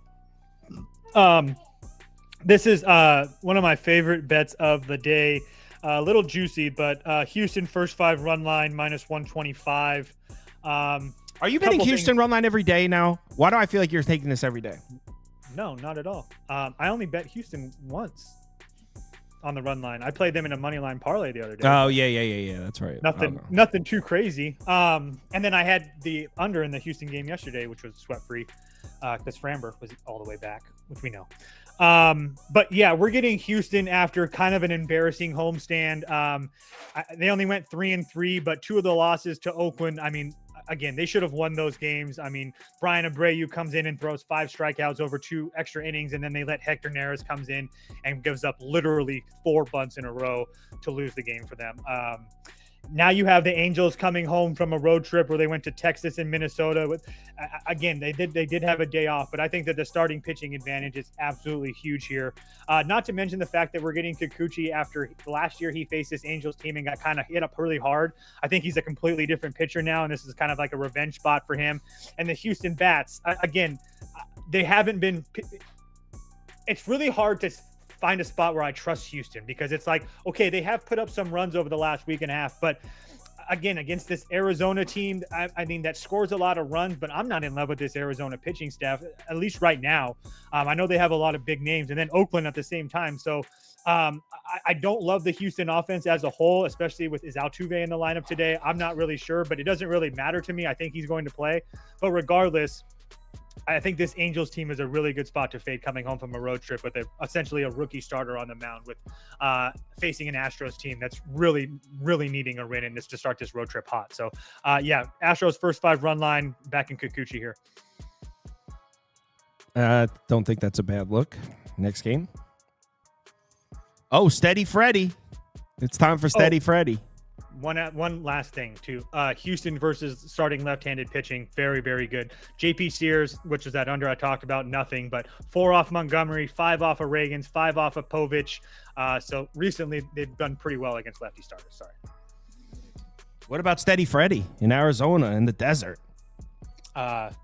This is one of my favorite bets of the day. A little juicy, but Houston first 5 run line minus 125. Are you betting Houston run line every day now? Why do I feel like you're taking this every day? No, not at all. I only bet Houston once on the run line. I played them in a money line parlay the other day. Oh yeah. That's right. Nothing too crazy. And then I had the under in the Houston game yesterday, which was sweat free, because Framber was all the way back, which we know. But yeah, we're getting Houston after kind of an embarrassing homestand. They only went 3-3, but 2 of the losses to Oakland. I mean, again, they should have won those games. I mean, Brian Abreu comes in and throws 5 strikeouts over 2 extra innings, and then they let Hector Neris comes in and gives up literally 4 bunts in a row to lose the game for them. Now you have the Angels coming home from a road trip where they went to Texas and Minnesota. Again, they did have a day off, but I think that the starting pitching advantage is absolutely huge here. Not to mention the fact that we're getting Kikuchi after last year he faced this Angels team and got kind of hit up really hard. I think he's a completely different pitcher now, and this is kind of like a revenge spot for him. And the Houston Bats, again, they haven't been – it's really hard to – find a spot where I trust Houston, because it's like, okay, they have put up some runs over the last week and a half, but again, against this Arizona team, I mean, that scores a lot of runs, but I'm not in love with this Arizona pitching staff, at least right now. I know they have a lot of big names, and then Oakland at the same time. So I don't love the Houston offense as a whole, especially with is Altuve in the lineup today. I'm not really sure, but it doesn't really matter to me. I think he's going to play, but regardless, I think this Angels team is a really good spot to fade coming home from a road trip with essentially a rookie starter on the mound, with facing an Astros team that's really, really needing a win and this to start this road trip hot. So, yeah, Astros first 5 run line, back in Kikuchi here. Don't think that's a bad look. Next game. Oh, Steady Freddy. It's time for Steady Freddy. One last thing too. Houston versus starting left-handed pitching, very, very good. JP Sears, which is that under I talked about, nothing, but 4 off Montgomery, 5 off of Reagans, 5 off of Povich. So recently they've done pretty well against lefty starters. Sorry. What about Steady Freddy in Arizona in the desert?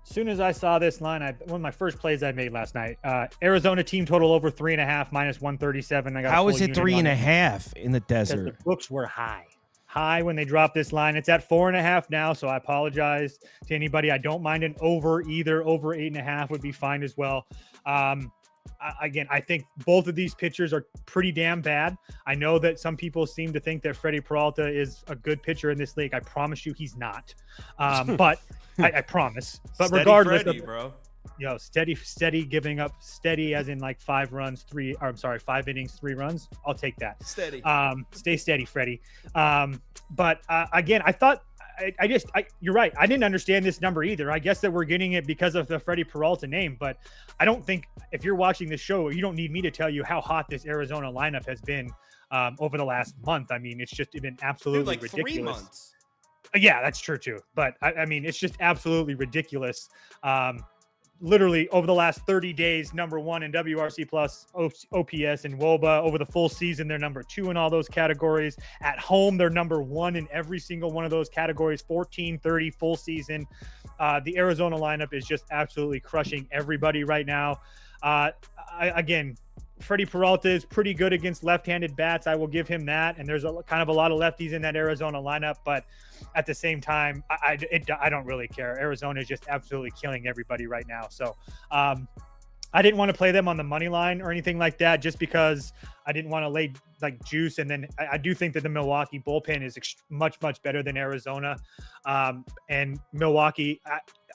Soon as I saw this line, one of my first plays I made last night. Arizona team total over 3.5 minus 137. How is it 3.5 in the desert? Because the books were high when they dropped this line. It's at 4.5 now, so I apologize to anybody. I don't mind an over either. Over 8.5 would be fine as well. Again, I think both of these pitchers are pretty damn bad. I know that some people seem to think that Freddie Peralta is a good pitcher in this league. I promise you he's not. But I promise. But Steady regardless, Freddy, bro. Steady giving up, steady as in like 5 innings, 3 runs. I'll take that. Steady. Stay steady, Freddie. But again, I thought you're right. I didn't understand this number either. I guess that we're getting it because of the Freddie Peralta name, but I don't think if you're watching this show, you don't need me to tell you how hot this Arizona lineup has been over the last month. I mean, it's just been absolutely ridiculous. 3 months. Yeah, that's true too. But I mean, it's just absolutely ridiculous. Literally over the last 30 days, number 1 in WRC plus, OPS, and WOBA. Over the full season, they're number 2 in all those categories. At home, they're number 1 in every single one of those categories, 14, 30, full season. The Arizona lineup is just absolutely crushing everybody right now. Again, Freddie Peralta is pretty good against left-handed bats. I will give him that. And there's kind of a lot of lefties in that Arizona lineup, but at the same time, I don't really care. Arizona is just absolutely killing everybody right now. So I didn't want to play them on the money line or anything like that, just because I didn't want to lay like juice. And then I do think that the Milwaukee bullpen is much better than Arizona. And Milwaukee,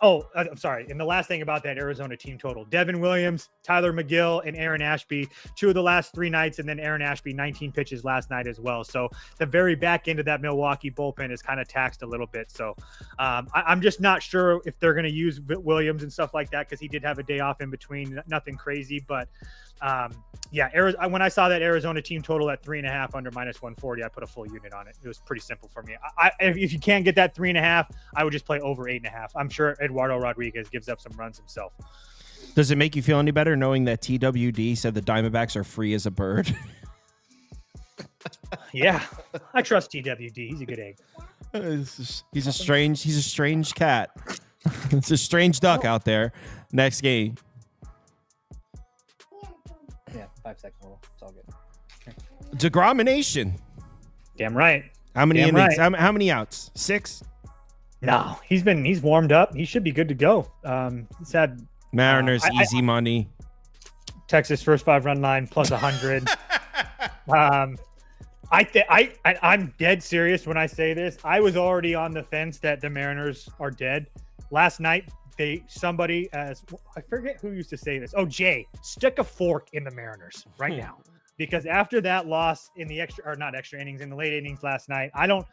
I'm sorry. And the last thing about that Arizona team total: Devin Williams, Tyler McGill, and Aaron Ashby, 2 of the last 3 nights, and then Aaron Ashby 19 pitches last night as well. So the very back end of that Milwaukee bullpen is kind of taxed a little bit. So I'm just not sure if they're going to use Williams and stuff like that, because he did have a day off in between. Nothing crazy, but when I saw that Arizona team total at 3.5 under -140, I put a full unit on it. It was pretty simple for me. If you can't get that 3.5, I would just play over 8.5. I'm sure Eduardo Rodriguez gives up some runs himself. Does it make you feel any better knowing that TWD said the Diamondbacks are free as a bird? Yeah, I trust TWD. He's a good egg. He's a strange cat. It's a strange duck out there. Next game. Yeah, 5-second rule. It's all good. DeGrom-ination. Damn right. How many Damn innings? right. How many outs? 6? No, he's warmed up. He should be good to go. He's had Mariners easy money. Texas first 5-run line plus 100. I'm dead serious when I say this. I was already on the fence that the Mariners are dead. Last night, I forget who used to say this. Oh, Jay, stick a fork in the Mariners right now. Because after that loss in the extra innings, in the late innings last night, I don't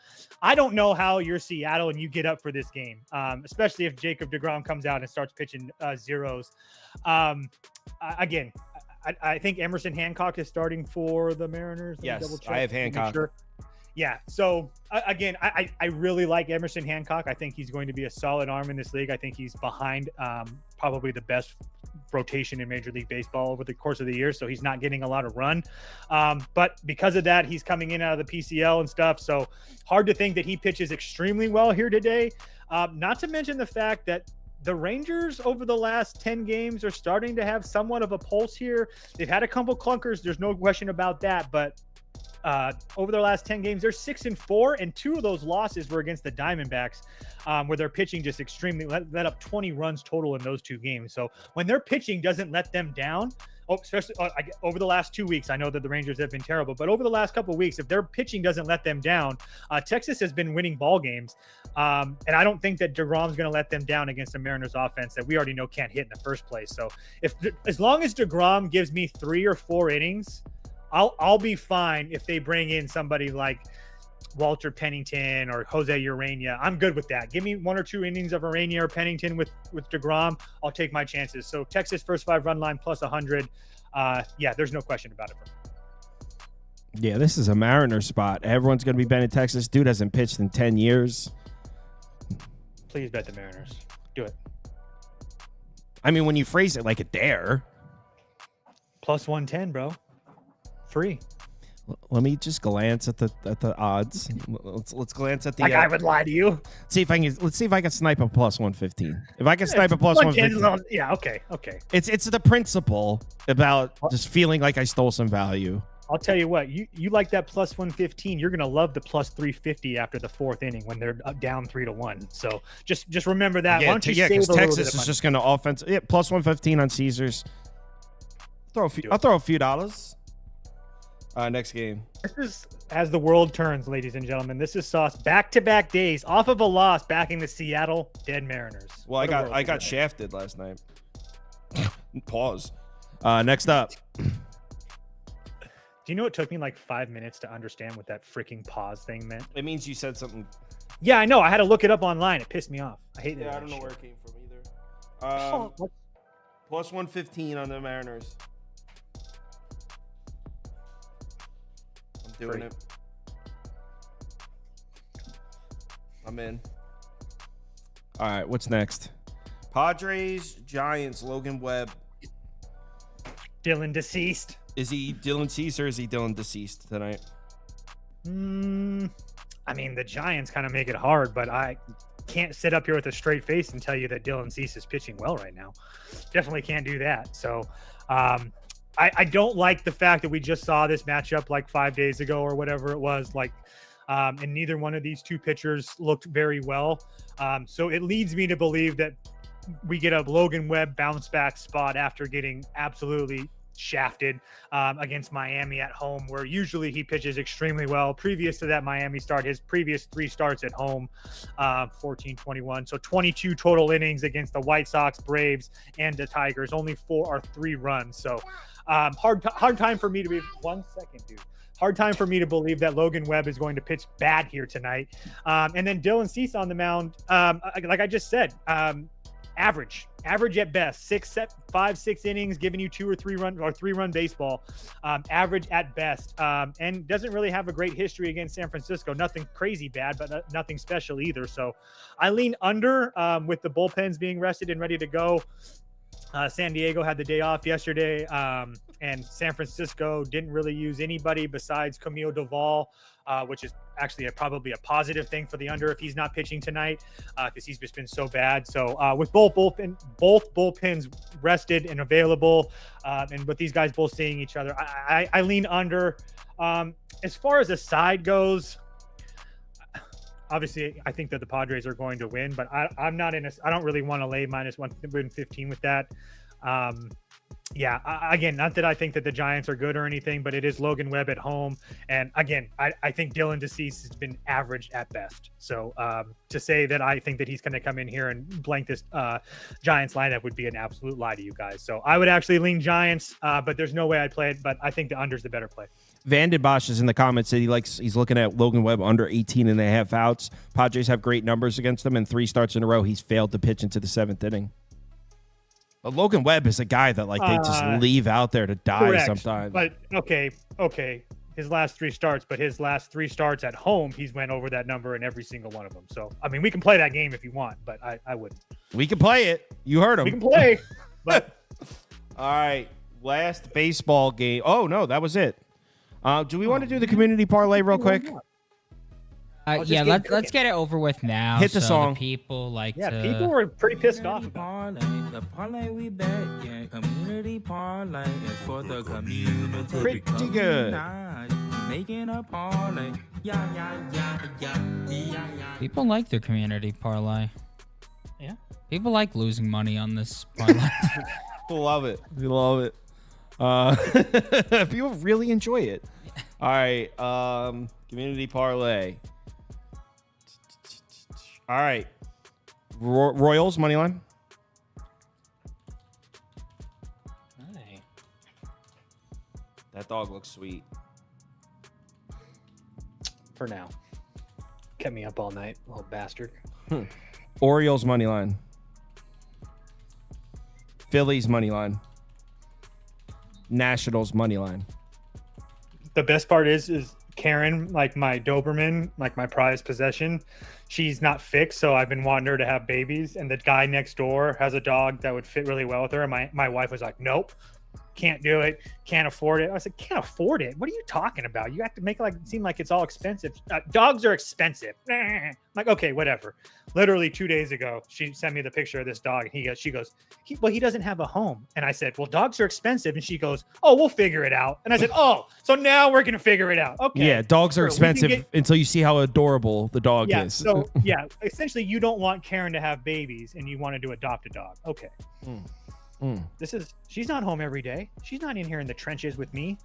know how you're Seattle and you get up for this game, especially if Jacob deGrom comes out and starts pitching zeros. Again, I think Emerson Hancock is starting for the Mariners. Yes, I have Hancock. Sure. Yeah. So again, I really like Emerson Hancock. I think he's going to be a solid arm in this league. I think he's behind probably the best rotation in Major League Baseball over the course of the year. So he's not getting a lot of run. But because of that, he's coming in out of the PCL and stuff. So hard to think that he pitches extremely well here today. Not to mention the fact that the Rangers over the last 10 games are starting to have somewhat of a pulse here. They've had a couple clunkers. There's no question about that. But over their last 10 games, they're 6-4, and 2 of those losses were against the Diamondbacks, where their pitching just extremely let up 20 runs total in those 2 games. So when their pitching doesn't let them down, especially over the last 2 weeks, I know that the Rangers have been terrible, but over the last couple of weeks, if their pitching doesn't let them down, Texas has been winning ball games. And I don't think that DeGrom's going to let them down against the Mariners offense that we already know can't hit in the first place. So as long as DeGrom gives me 3 or 4 innings, I'll be fine if they bring in somebody like Walter Pennington or Jose Urania. I'm good with that. Give me 1 or 2 innings of Urania or Pennington with DeGrom. I'll take my chances. So Texas first 5-run line plus 100. There's no question about it. Yeah, this is a Mariner spot. Everyone's going to be betting Texas. Dude hasn't pitched in 10 years. Please bet the Mariners. Do it. I mean, when you phrase it like a dare. Plus 110, bro. Free. Let me just glance at the odds. Let's glance at the. I would lie to you. Let's see if I can snipe a plus 115. If I can snipe a plus 115. Yeah. Okay. It's the principle about just feeling like I stole some value. I'll tell you what. You like that plus 115. You're gonna love the plus 350 after the 4th inning when they're down 3-1. So just remember that. Yeah, why don't you because Texas is just gonna offense. Yeah, plus 115 on Caesars. I'll throw a few dollars. Next game. This is as the world turns, ladies and gentlemen. This is Sauce back-to-back days off of a loss, backing the Seattle Dead Mariners. Well, I got shafted last night. Pause. Next up. Do you know it took me like 5 minutes to understand what that freaking pause thing meant? It means you said something. Yeah, I know. I had to look it up online. It pissed me off. I hate that. Yeah, I don't know where it came from either. Plus 115 on the Mariners. Doing it. I'm in. All right, what's next? Padres, Giants, Logan Webb. Dylan deceased. Is he Dylan deceased or is he Dylan deceased tonight? I mean, the Giants kind of make it hard, but can't sit up here with a straight face and tell you that Dylan Cease is pitching well right now. Definitely can't do that. So I don't like the fact that we just saw this matchup like 5 days ago or whatever it was, like, and neither one of these two pitchers looked very well. So it leads me to believe that we get a Logan Webb bounce back spot after getting absolutely shafted against Miami at home, where usually he pitches extremely well. Previous to that Miami start, his previous 3 starts at home, 14-21. So 22 total innings against the White Sox, Braves, and the Tigers. Only 3 runs. So hard time for me to be 1 second, dude. Hard time for me to believe that Logan Webb is going to pitch bad here tonight. And then Dylan Cease on the mound, like I just said, average at best, 5-6 innings, giving you 2 or 3 run or 3-run baseball, average at best, and doesn't really have a great history against San Francisco. Nothing crazy bad, but nothing special either. So I lean under with the bullpens being rested and ready to go. San Diego had the day off yesterday, and San Francisco didn't really use anybody besides Camille Doval, which is actually probably a positive thing for the under if he's not pitching tonight, because he's just been so bad. So with both bullpens rested and available, and with these guys both seeing each other, I lean under. As far as the side goes, obviously, I think that the Padres are going to win, but I'm not in I don't really want to lay minus 115 with that. Again, not that I think that the Giants are good or anything, but it is Logan Webb at home. And again, I think Dylan Cease has been average at best. So to say that I think that he's going to come in here and blank this Giants lineup would be an absolute lie to you guys. So I would actually lean Giants, but there's no way I'd play it. But I think the under's the better play. Vanden Bosch is in the comments that he's looking at Logan Webb under 18.5 outs. Padres have great numbers against them, and 3 starts in a row he's failed to pitch into the 7th inning. But Logan Webb is a guy that they just leave out there to die correct. Sometimes. But okay. His last 3 starts, but his last 3 starts at home, he's went over that number in every single one of them. So I mean, we can play that game if you want, but I wouldn't. We can play it. You heard him. We can play, but all right. Last baseball game. Oh no, that was it. Do we want to do the community parlay real quick? Let's get it over with now. Hit the song. People people were pretty pissed off about it. The parlay we bet, yeah, community parlay is for the community. Pretty good. Making a parlay. Yeah. People like their community parlay. Yeah. People like losing money on this parlay. Love it. We love it. People really enjoy it. All right. Community parlay. All right. Royals money line. Hey. That dog looks sweet. For now. Kept me up all night, little bastard. Orioles money line. Phillies money line. Nationals money line. The best part is Karen, like my Doberman, like my prized possession. She's not fixed, so I've been wanting her to have babies. And the guy next door has a dog that would fit really well with her. And my wife was like, nope, can't do it, can't afford it. I said, can't afford it? What are you talking about? You have to make it seem like it's all expensive. Dogs are expensive. I'm like, okay, whatever. Literally 2 days ago, she sent me the picture of this dog. And she goes, he doesn't have a home. And I said, well, dogs are expensive. And she goes, oh, we'll figure it out. And I said, oh, so now we're going to figure it out. Okay. Yeah, dogs are expensive until you see how adorable the dog is. So, essentially, you don't want Karen to have babies and you wanted to adopt a dog. Okay. She's not home every day. She's not in here in the trenches with me.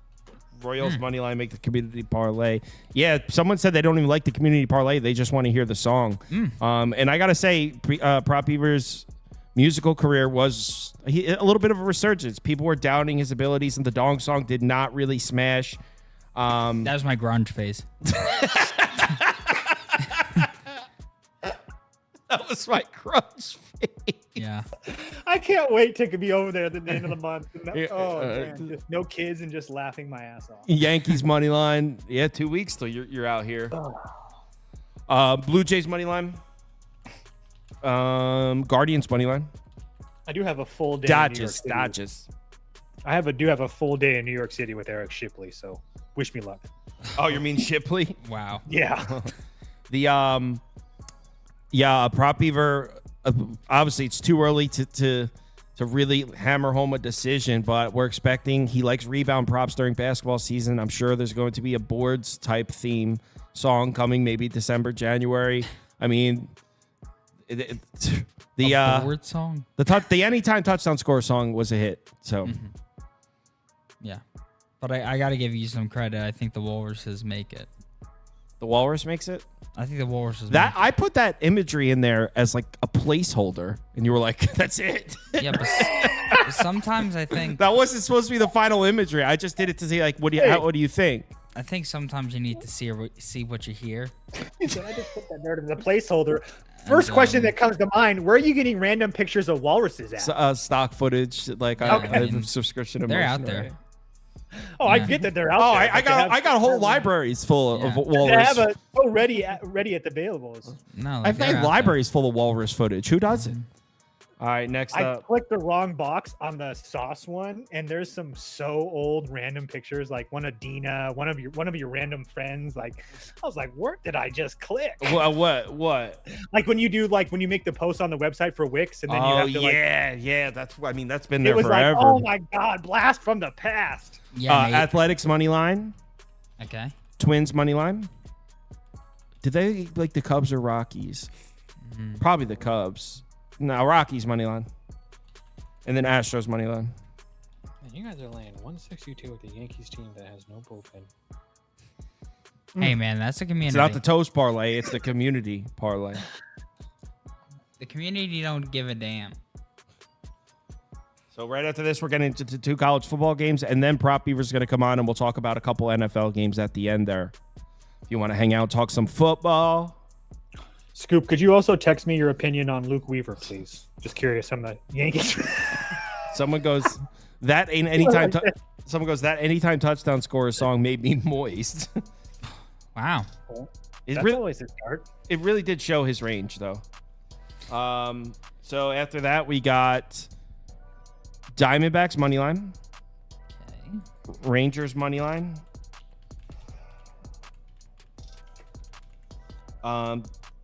Royals money line, make the community parlay. Yeah, someone said they don't even like the community parlay. They just want to hear the song. And I got to say, Prop Beaver's musical career was a little bit of a resurgence. People were doubting his abilities, and the Dong song did not really smash. That was my grunge phase. That was my grunge phase. Yeah. I can't wait to be over there at the end of the month. Man, just no kids and just laughing my ass off. Yankees money line. Yeah, 2 weeks till you're out here. Blue Jays money line. Guardians money line. I do have a full day. Dodgers. I do have a full day in New York City with Eric Shipley, so wish me luck. Oh, you mean Shipley? Wow. Yeah. The Yeah, Prop Beaver. Obviously, it's too early to really hammer home a decision, but we're expecting he likes rebound props during basketball season. I'm sure there's going to be a boards type theme song coming, maybe December, January. I mean, the board song. The anytime touchdown score song was a hit. So, Yeah, but I got to give you some credit. I think the Walruses make it. the Walrus makes it. I think the Walruses. That I put that imagery in there as like a placeholder, and you were like, "That's it." Yeah, but sometimes I think that wasn't supposed to be the final imagery. I just did it to see like, what do you think? I think sometimes you need to see what you hear. So I just put that there as a placeholder. First question that comes to mind: where are you getting random pictures of walruses at? Stock footage, like Okay. subscription. They're emotion, out there. right? Oh, I get that they're out Oh, there. I got whole libraries full of They walrus. have a ready at the availables. No, I've they're had out libraries full of walrus footage. Who doesn't? All right, next I up. clicked the wrong box on the sauce one, and there's some so old random pictures, like one of Dina, one of your random friends. Like, I was like, where did I just click? What? Like when you make the post on the website for Wix, and then you have to yeah. That's been it there was forever. like, oh my god, blast from the past. there. Yeah. Nate. Athletics money line, Okay. Twins money line. Did they like the Cubs or Rockies? Probably the Cubs. No, Rockies money line, and then Astros money line. Man, you guys are laying 162 with the Yankees team that has no bullpen. Hey man, that's a community. It's not the toast parlay; it's the community parlay. The community don't give a damn. So right after this, we're getting into two college football games, and then Prop Beaver's going to come on, and we'll talk about a couple NFL games at the end there. If you want to hang out, talk some football. Scoop, could you also text me your opinion on Luke Weaver, please? Just curious. I'm the Yankees. Someone goes, that ain't anytime. Someone goes, that anytime touchdown scorer song made me moist. Wow. That's always a start. It really did show his range, though. So after that, we got Diamondbacks money line, Okay. Rangers money line.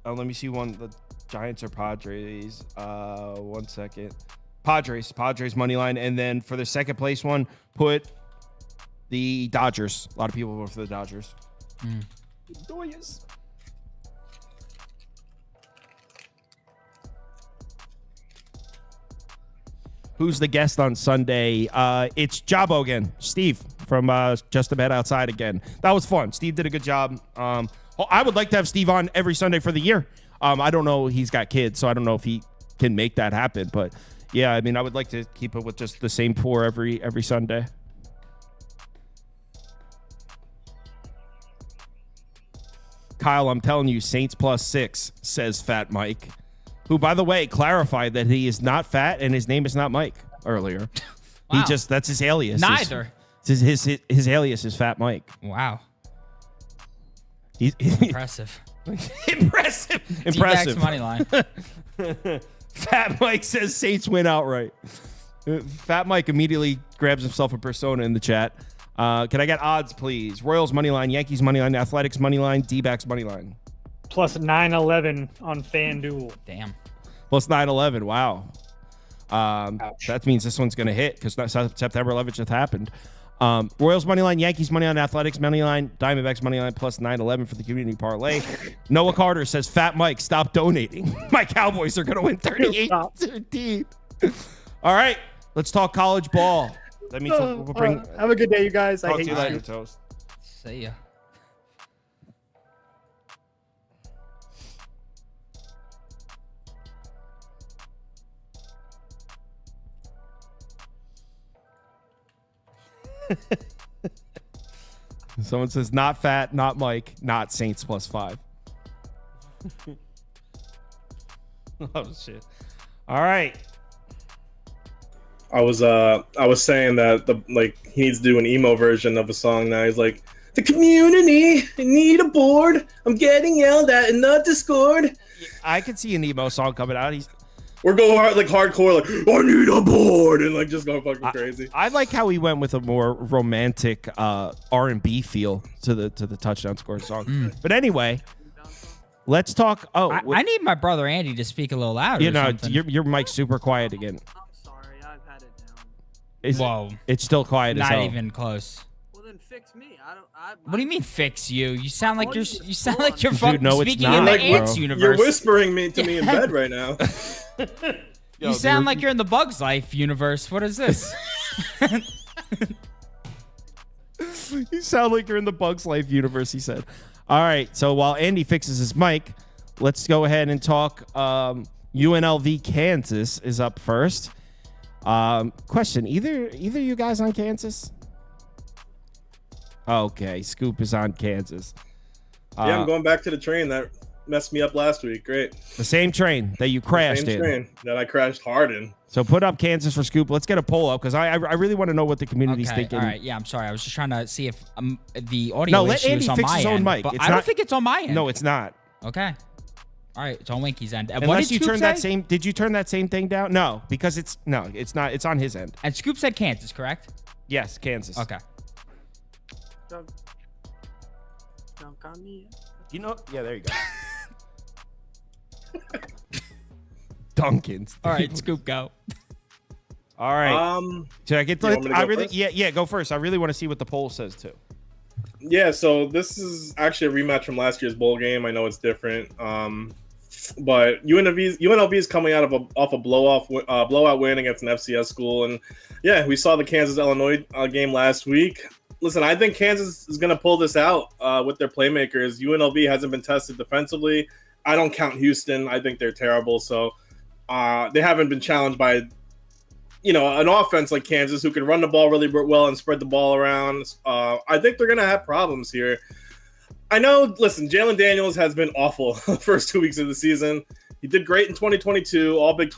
Let me see one. The Giants or Padres. 1 second. Padres money line, and then for the second place one, put the Dodgers. A lot of people vote for the Dodgers. Who's the guest on Sunday? It's Jabo again. Steve from Just a Bet Outside again. That was fun. Steve did a good job. I would like to have Steve on every Sunday for the year. I don't know. He's got kids, so I don't know if he can make that happen. But yeah, I mean, I would like to keep it with just the same four every Sunday. Kyle, I'm telling you, Saints +6, says Fat Mike, who, by the way, clarified that he is not fat and his name is not Mike earlier. Wow. That's his alias. Neither. His alias is Fat Mike. Wow. He's Impressive. impressive. D-backs money line. Fat Mike says Saints win outright. Fat Mike immediately grabs himself a persona in the chat. Can I get odds, please? Royals money line, Yankees money line, Athletics money line, D-backs money line. Plus 911 on FanDuel. Damn. Plus 911. Wow. That means this one's going to hit because September 11th just happened. Royals money line, Yankees money line, Athletics money line, Diamondbacks money line plus 911 for the community parlay. Noah Carter says, Fat Mike, stop donating. My Cowboys are going to win 38-13. All right, let's talk college ball. That means we'll bring. Have a good day, you guys. I Talk hate to you you. later, Toast. See ya. Someone says, not fat, not Mike, not Saints +5. Oh, shit. All right. I was saying that he needs to do an emo version of a song now. He's like, the community, I need a board. I'm getting yelled at in the Discord. I could see an emo song coming out. We're going hardcore, like, I need a board, and just going fucking crazy. I like how he went with a more romantic R&B feel to the touchdown score song. But anyway, Let's talk. Oh, I need my brother Andy to speak a little louder. you or know, something. your mic's super quiet again. I'm sorry, I've had it down. Whoa, It's still quiet as not hell. even close. Well, then fix me. What do you mean fix you? You sound like Well, you're you just you sound full like you're on- fucking Dude, no, it's speaking not, in the bro. ants You're universe. whispering me to me in bed right now. You sound like you're in the Bugs Life universe. What is this? You sound like you're in the Bugs Life universe, he said. All right, so while Andy fixes his mic, let's go ahead and talk. UNLV Kansas is up first. Question, either you guys on Kansas? Okay, Scoop is on Kansas. Yeah, I'm going back to the train that messed me up last week. Great. The same train that you crashed Same in. train that I crashed hard in. So put up Kansas for Scoop. Let's get a poll up because I really want to know what the community's Okay, thinking. all right. Yeah, I'm sorry. I was just trying to see if the audio No, let issue Andy is on fix my his own end, mic. but It's I don't not- think it's on my end. No, it's not. Okay. All right, it's on Winky's end. And what Unless did you Scoop turn that say? same. Did you turn that same thing down? No, because it's not. It's on his end. And Scoop said Kansas, correct? Yes, Kansas. Okay. Dunk on me. You know. Yeah, there you go. Duncan's. All right, Scoop, go. All right. Should I get you want me to I go really. first? Yeah. Go first. I really want to see what the poll says too. Yeah, so this is actually a rematch from last year's bowl game. I know it's different, but UNLV is coming out of off a blowout win against an FCS school, and yeah, we saw the Kansas Illinois game last week. Listen, I think Kansas is going to pull this out with their playmakers. UNLV hasn't been tested defensively. I don't count Houston. I think they're terrible. So they haven't been challenged by, an offense like Kansas who can run the ball really well and spread the ball around. I think they're going to have problems here. I know, listen, Jalen Daniels has been awful the first 2 weeks of the season. He did great in 2022, all Big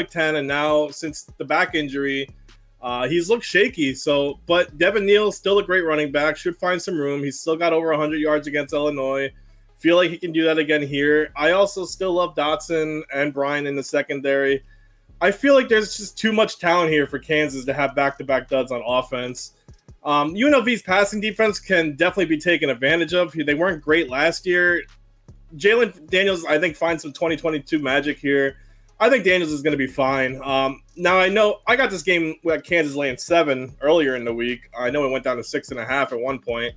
Ten, and now since the back injury, he's looked shaky. But Devin Neal's still a great running back, should find some room. He's still got over 100 yards against Illinois. Feel like he can do that again here. I also still love Dotson and Bryan in the secondary. I feel like there's just too much talent here for Kansas to have back-to-back duds on offense. UNLV's passing defense can definitely be taken advantage of. They weren't great last year. Jalen Daniels, I think, finds some 2022 magic here. I think Daniels is going to be fine. Now, I know I got this game with Kansas laying 7 earlier in the week. I know it went down to 6.5 at one point.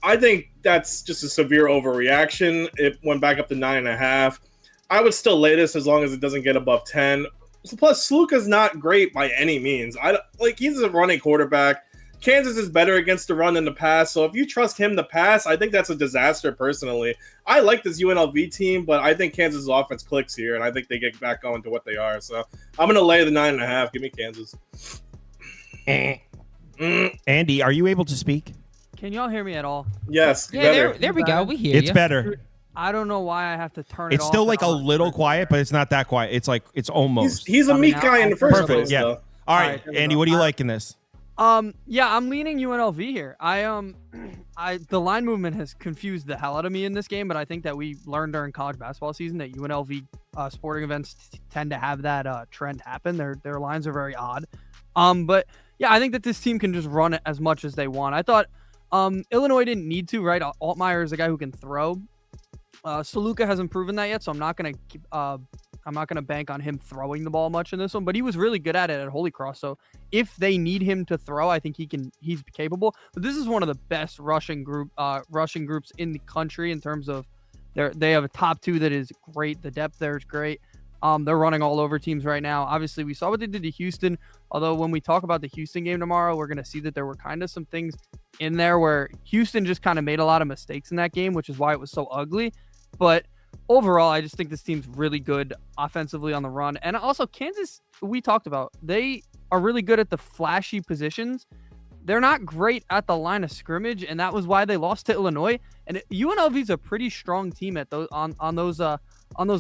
I think that's just a severe overreaction. It went back up to 9.5. I would still lay this as long as it doesn't get above 10. Plus, Sluka's not great by any means. He's a running quarterback. Kansas is better against the run than the pass. So if you trust him to pass, I think that's a disaster personally. I like this UNLV team, but I think Kansas' offense clicks here, and I think they get back going to what they are. So I'm going to lay the 9.5. Give me Kansas. Andy, are you able to speak? Can y'all hear me at all? Yes. Yeah, there we go. We hear you. It's better. I don't know why I have to turn it It's off. still like a and on. little quiet, but it's not that quiet. It's like it's almost. He's a I mean, meek guy in the first Perfect. place. Yeah. Though. All right, Alright, Andy, what do you like in this? Yeah, I'm leaning UNLV here. The line movement has confused the hell out of me in this game, but I think that we learned during college basketball season that UNLV sporting events tend to have that trend happen. Their lines are very odd. But yeah, I think that this team can just run it as much as they want. I thought Illinois didn't need to, right? Altmaier is a guy who can throw. Saluka hasn't proven that yet, so I'm not gonna bank on him throwing the ball much in this one, but he was really good at it at Holy Cross. So if they need him to throw, I think he's capable. But this is one of the best rushing groups in the country in terms of they have a top 2 that is great. The depth there is great. They're running all over teams right now. Obviously, we saw what they did to Houston. Although when we talk about the Houston game tomorrow, we're gonna see that there were kind of some things in there where Houston just kind of made a lot of mistakes in that game, which is why it was so ugly. But overall, I just think this team's really good offensively on the run. And also Kansas, we talked about, they are really good at the flashy positions. They're not great at the line of scrimmage, and that was why they lost to Illinois. And UNLV's a pretty strong team at those on those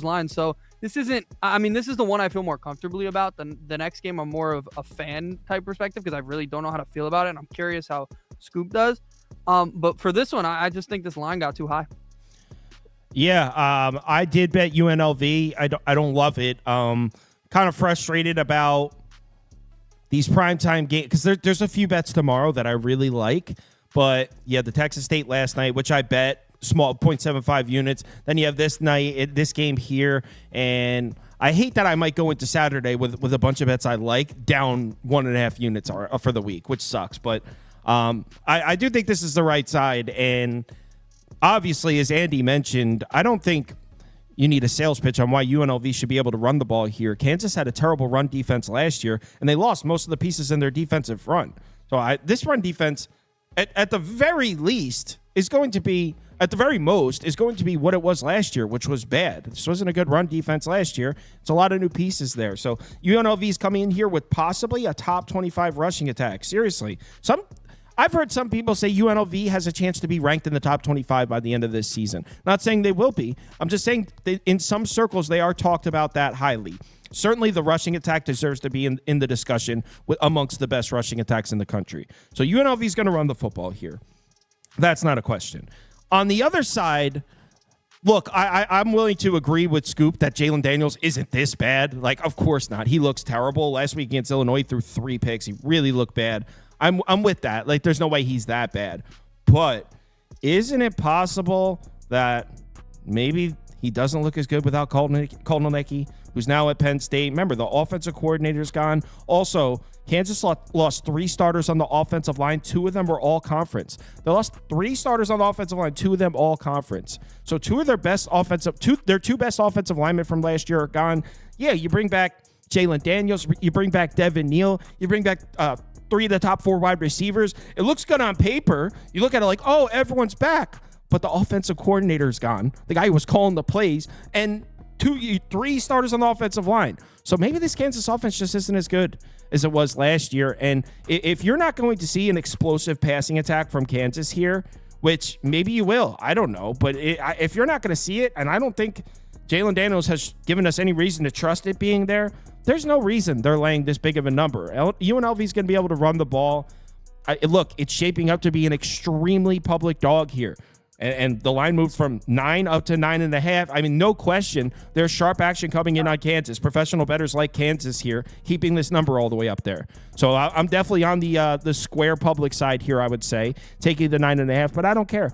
lines. So this is the one I feel more comfortably about. Than the next game, I'm more of a fan type perspective because I really don't know how to feel about it, and I'm curious how Scoop does. But for this one, I just think this line got too high. Yeah, I did bet UNLV. I don't love it. Kind of frustrated about these primetime games because there's a few bets tomorrow that I really like. But yeah, the Texas State last night, which I bet, small 0.75 units. Then you have this game here, and I hate that I might go into Saturday with a bunch of bets I like down 1.5 units for the week, which sucks. But I do think this is the right side, and obviously, as Andy mentioned, I don't think you need a sales pitch on why UNLV should be able to run the ball here. Kansas had a terrible run defense last year, and they lost most of the pieces in their defensive front. So this run defense, at the very least, is going to be, at the very most, is going to be what it was last year, which was bad. This wasn't a good run defense last year. It's a lot of new pieces there. So UNLV is coming in here with possibly a top 25 rushing attack. Seriously. I've heard some people say UNLV has a chance to be ranked in the top 25 by the end of this season. Not saying they will be. I'm just saying that in some circles they are talked about that highly. Certainly the rushing attack deserves to be in the discussion amongst the best rushing attacks in the country. So UNLV is going to run the football here. That's not a question. On the other side, look, I'm willing to agree with Scoop that Jalen Daniels isn't this bad. Like, of course not. He looks terrible. Last week against Illinois, he threw 3 picks. He really looked bad. I'm with that. Like, there's no way he's that bad. But isn't it possible that maybe he doesn't look as good without Kolnacki, who's now at Penn State? Remember, the offensive coordinator's gone. Also, Kansas lost 3 starters on the offensive line. 2 of them were all conference. They lost 3 starters on the offensive line. 2 of them all conference. So 2 of their best their 2 best offensive linemen from last year are gone. Yeah, you bring back Jalen Daniels. You bring back Devin Neal. You bring back 3 of the top 4 wide receivers. It looks good on paper. You look at it like, oh, everyone's back. But the offensive coordinator is gone. The guy who was calling the plays. And 3 starters on the offensive line. So maybe this Kansas offense just isn't as good as it was last year. And if you're not going to see an explosive passing attack from Kansas here, which maybe you will, I don't know. But if you're not going to see it, and I don't think Jalen Daniels has given us any reason to trust it being there, there's no reason they're laying this big of a number. UNLV is going to be able to run the ball. Look, it's shaping up to be an extremely public dog here. And the line moved from 9 up to 9.5. I mean, no question, there's sharp action coming in on Kansas. Professional bettors like Kansas here, keeping this number all the way up there. So I'm definitely on the square public side here, I would say, taking the 9.5, but I don't care.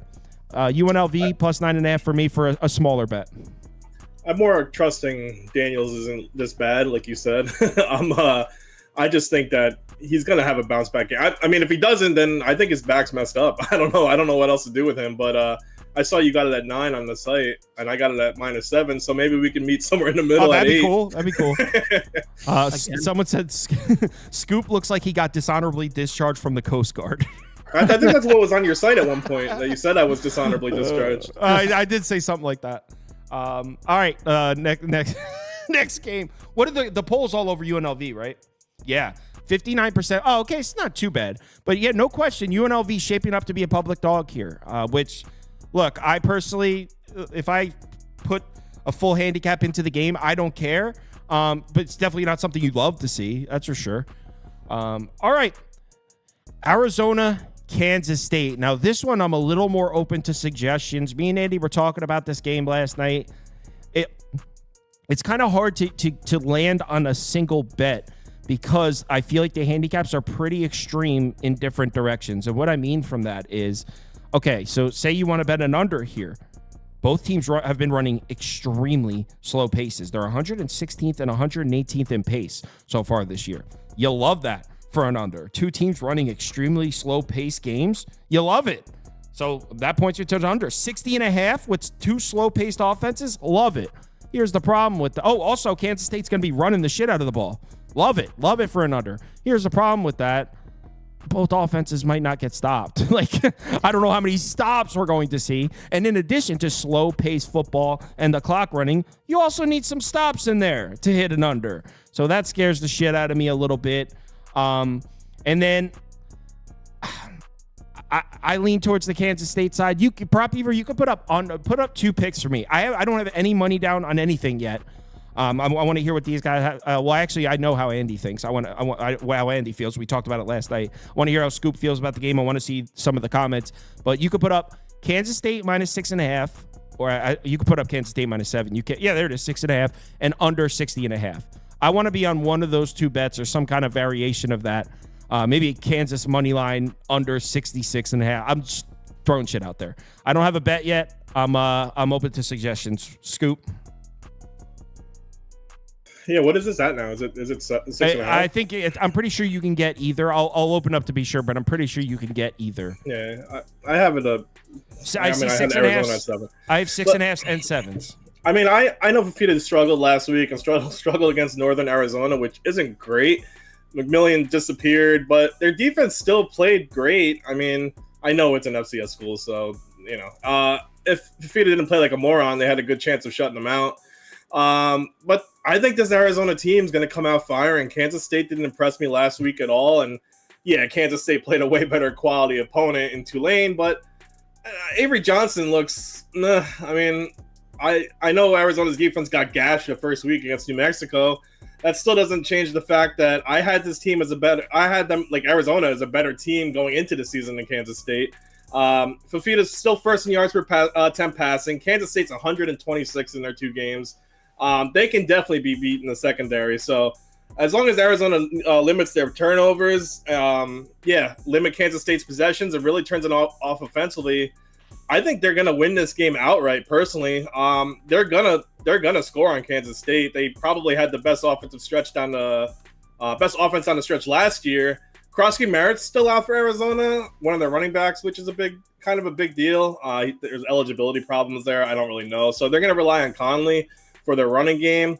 UNLV plus 9.5 for me for a smaller bet. I'm more trusting Daniels isn't this bad, like you said. I just think that he's going to have a bounce back game. I mean, if he doesn't, then I think his back's messed up. I don't know what else to do with him, but I saw you got it at 9 on the site, and I got it at -7, so maybe we can meet somewhere in the middle. That'd be 8. Cool. That'd be cool. Someone said Scoop looks like he got dishonorably discharged from the Coast Guard. I think that's what was on your site at one point, that you said I was dishonorably discharged. I did say something like that. All right, next game. What are the polls all over UNLV, right? Yeah, 59%. Oh, okay, it's not too bad. But yeah, no question, UNLV shaping up to be a public dog here, which, look, I personally, if I put a full handicap into the game, I don't care. But it's definitely not something you love to see, that's for sure. All right, Arizona, Kansas State. Now, this one I'm a little more open to suggestions. Me and Andy were talking about this game last night. It's kind of hard to land on a single bet because I feel like the handicaps are pretty extreme in different directions. And what I mean from that is, okay, so say you want to bet an under here. Both teams have been running extremely slow paces. They're 116th and 118th in pace so far this year. You'll love that for an under. 2 teams running extremely slow pace games. You love it. So that points you to the under. 60.5 with 2 slow paced offenses. Love it. Here's the problem with also Kansas State's going to be running the shit out of the ball. Love it. Love it for an under. Here's the problem with that. Both offenses might not get stopped. Like, I don't know how many stops we're going to see. And in addition to slow paced football and the clock running, you also need some stops in there to hit an under. So that scares the shit out of me a little bit. And then I lean towards the Kansas State side. You could you could put up 2 picks for me. I don't have any money down on anything yet. I want to hear what these guys have. Well, actually, I know how Andy thinks. I want how Andy feels. We talked about it last night. I want to hear how Scoop feels about the game. I want to see some of the comments. But you could put up Kansas State -6.5, or you could put up Kansas State -7. You can, yeah, there it is, 6.5, and under 60.5. I want to be on one of those 2 bets or some kind of variation of that. Maybe Kansas money line under 66.5. throwing shit out there. I don't have a bet yet. I'm open to suggestions. Scoop. Yeah, what is this at now? Is it 6.5? I think I'm pretty sure you can get either. I'll open up to be sure, but I'm pretty sure you can get either. Yeah, I have it up. I see 6.5. I have 6.5 and 7s. I mean, I know Fafita struggled last week and struggled against Northern Arizona, which isn't great. McMillian disappeared, but their defense still played great. I mean, I know it's an FCS school, so you know, if Fafita didn't play like a moron, they had a good chance of shutting them out. But I think this Arizona team is going to come out firing. Kansas State didn't impress me last week at all. And yeah, Kansas State played a way better quality opponent in Tulane, but Avery Johnson looks, I mean, I know Arizona's defense got gashed the first week against New Mexico. That still doesn't change the fact that I had this team I had them like Arizona as a better team going into the season than Kansas State. Fafita's still first in yards per attempt passing. Kansas State's 126 in their 2 games. They can definitely be beat in the secondary. So as long as Arizona limits their turnovers, limit Kansas State's possessions, and really turns it off offensively, I think they're gonna win this game outright. Personally, they're gonna score on Kansas State. They probably had the best offensive stretch best offense on the stretch last year. Krosky Merritt's still out for Arizona, one of their running backs, which is a big deal. There's eligibility problems there. I don't really know, so they're gonna rely on Conley for their running game.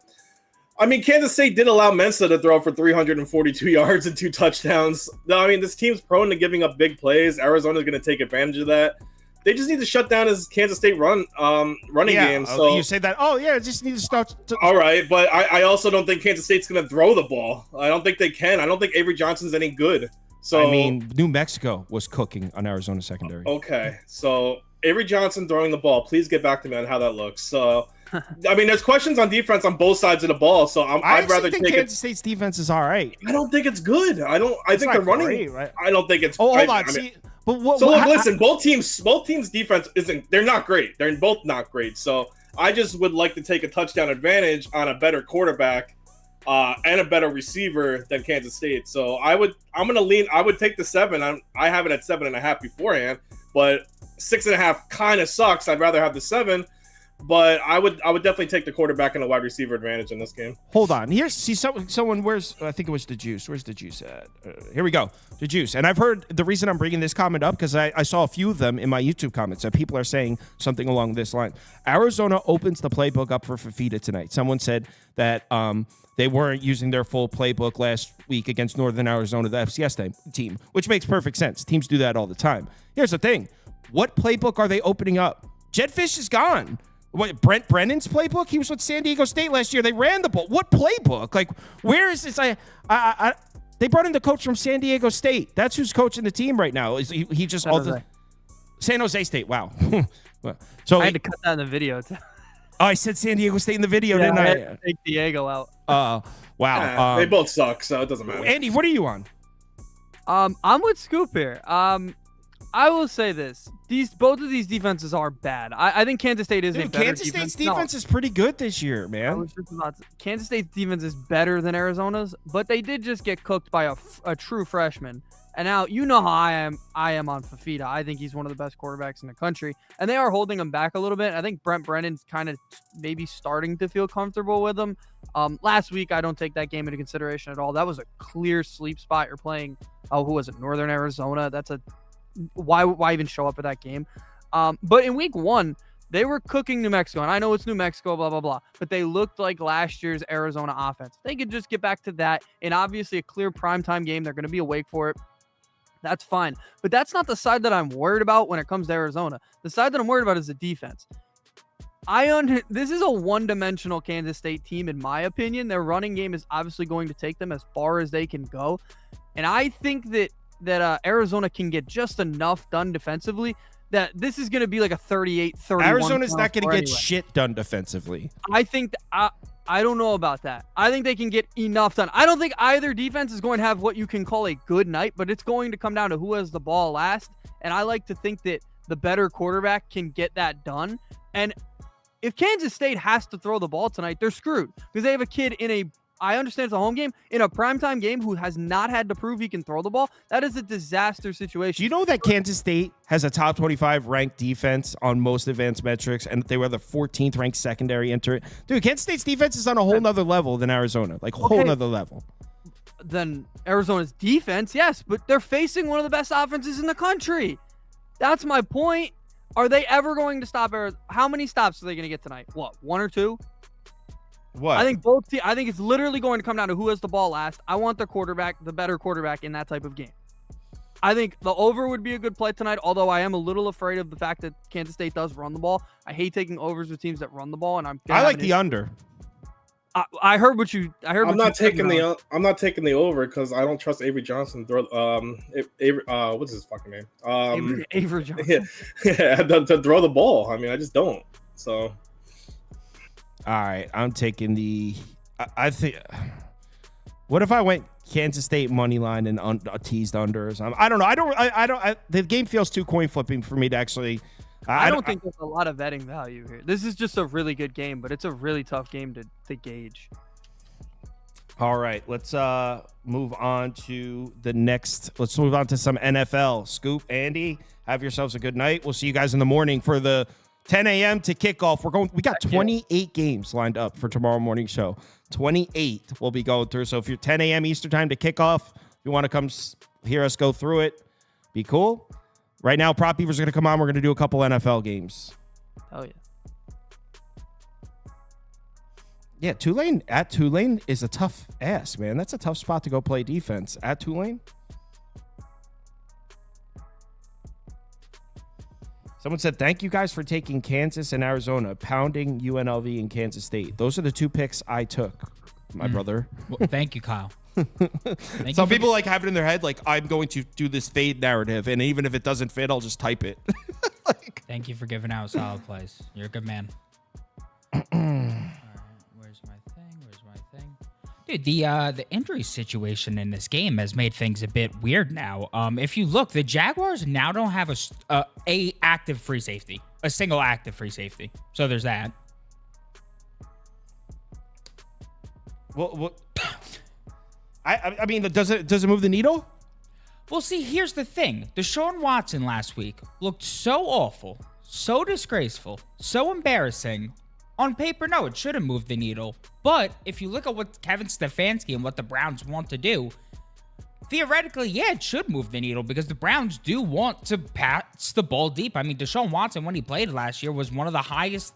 I mean, Kansas State did allow Mensa to throw for 342 yards and 2 touchdowns. I mean, this team's prone to giving up big plays. Arizona's going to take advantage of that. They just need to shut down his Kansas State running game. So you say that. Oh yeah, just need to start. All right, but I also don't think Kansas State's going to throw the ball. I don't think they can. I don't think Avery Johnson's any good. So I mean, New Mexico was cooking on Arizona secondary. Okay, so Avery Johnson throwing the ball. Please get back to me on how that looks. So. I mean, there's questions on defense on both sides of the ball, so I'd rather think take Kansas State's defense is all right. I don't think it's good. I think they're running. Great, right? I don't think it's. Oh, hold on. Listen, both teams' defense isn't. They're not great. They're both not great. So I just would like to take a touchdown advantage on a better quarterback and a better receiver than Kansas State. So I'm gonna lean. I would take the 7. I have it at 7.5 beforehand, but 6.5 kind of sucks. I'd rather have the 7. But I would definitely take the quarterback and a wide receiver advantage in this game. Hold on. Someone. Where's I think it was the Juice. Where's the Juice at? Here we go. The Juice. And I've heard the reason I'm bringing this comment up because I saw a few of them in my YouTube comments that people are saying something along this line. Arizona opens the playbook up for Fafita tonight. Someone said that they weren't using their full playbook last week against Northern Arizona, the FCS team, which makes perfect sense. Teams do that all the time. Here's the thing. What playbook are they opening up? Jetfish is gone. What, Brent Brennan's playbook? He was with San Diego State last year. They ran the ball. What playbook? Like, where is this? They brought in the coach from San Diego State. That's who's coaching the team right now. Is he just San Jose State? Wow. So I had to cut that in the video. Oh, I said San Diego State in the video, didn't I? Had to take Diego out. Wow. They both suck, so it doesn't matter. Andy, what are you on? I'm with Scoop here. I will say this: both of these defenses are bad. I think Kansas State is a better Kansas State's defense is pretty good this year, man. Kansas State's defense is better than Arizona's, but they did just get cooked by a true freshman. And now you know how I am on Fafita. I think he's one of the best quarterbacks in the country, and they are holding him back a little bit. I think Brent Brennan's kind of maybe starting to feel comfortable with him. Last week, I don't take that game into consideration at all. That was a clear sleep spot. You're playing. Who was it? Northern Arizona. That's a why even show up for that game? But in week 1, they were cooking New Mexico, and I know it's New Mexico, blah, blah, blah, but they looked like last year's Arizona offense. They could just get back to that, and obviously a clear primetime game. They're going to be awake for it. That's fine. But that's not the side that I'm worried about when it comes to Arizona. The side that I'm worried about is the defense. This is a one-dimensional Kansas State team, in my opinion. Their running game is obviously going to take them as far as they can go, and I think that Arizona can get just enough done defensively that this is going to be like a 38-31. Arizona's not going to get shit done defensively. I think I don't know about that. I think they can get enough done. I don't think either defense is going to have what you can call a good night, but it's going to come down to who has the ball last. And I like to think that the better quarterback can get that done. And if Kansas State has to throw the ball tonight, they're screwed because they have a kid in a I understand it's a home game. In a primetime game, who has not had to prove he can throw the ball, that is a disaster situation. Do you know that Kansas State has a top 25 ranked defense on most advanced metrics, and they were the 14th ranked secondary enter it? Dude, Kansas State's defense is on a whole nother level than Arizona. Like, whole nother level. Then Arizona's defense, yes, but they're facing one of the best offenses in the country. That's my point. Are they ever going to stop Arizona? How many stops are they going to get tonight? What, 1 or 2? What? I think I think it's literally going to come down to who has the ball last. I want the better quarterback in that type of game. I think the over would be a good play tonight, although I am a little afraid of the fact that Kansas State does run the ball. I hate taking overs with teams that run the ball, and I like the under. I heard what you. I'm not taking the over because I don't trust Avery Johnson. What's his fucking name? Avery Johnson. Yeah, to throw the ball. I mean, I just don't. So. All right, I'm taking the. I think. What if I went Kansas State money line and teased unders? I don't know. I don't. The game feels too coin flipping for me to actually. I don't think there's a lot of betting value here. This is just a really good game, but it's a really tough game to gauge. All right, let's move on to the next. Let's move on to some NFL. Scoop, Andy, have yourselves a good night. We'll see you guys in the morning for the 10 a.m. to kickoff. We got 28 games lined up for tomorrow morning show. 28 we'll be going through. So if you're 10 a.m. Eastern time to kickoff, if you want to come hear us go through it, be cool. Right now, Prop Beavers are going to come on. We're going to do a couple NFL games. Oh, yeah. Yeah, Tulane is a tough ass, man. That's a tough spot to go play defense at Tulane. Someone said, thank you guys for taking Kansas and Arizona, pounding UNLV and Kansas State. Those are the 2 picks I took, my brother. Well, thank you, Kyle. Some people like have it in their head, like, I'm going to do this fade narrative, and even if it doesn't fit, I'll just type it. Thank you for giving out solid plays. You're a good man. All right, where's my thing? Dude, the injury situation in this game has made things a bit weird now. If you look, the Jaguars now don't have a active free safety, a single active free safety. So there's that. Well, I mean, does it move the needle? Well, see, here's the thing. Deshaun Watson last week looked so awful, so disgraceful, so embarrassing. On paper, no, it shouldn't move the needle. But if you look at what Kevin Stefanski and what the Browns want to do, theoretically, yeah, it should move the needle because the Browns do want to pass the ball deep. I mean, Deshaun Watson, when he played last year, was one of the highest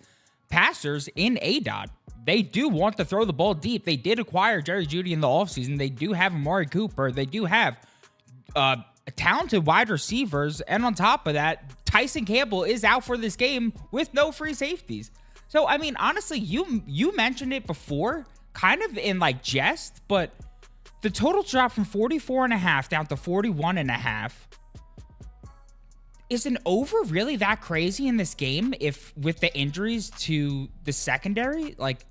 passers in ADOT. They do want to throw the ball deep. They did acquire Jerry Jeudy in the offseason. They do have Amari Cooper. They do have talented wide receivers. And on top of that, Tyson Campbell is out for this game with no free safeties. So, I mean, honestly, you mentioned it before, kind of in like jest, but the total drop from 44.5 down to 41.5. Is an over really that crazy in this game if with the injuries to the secondary? Like,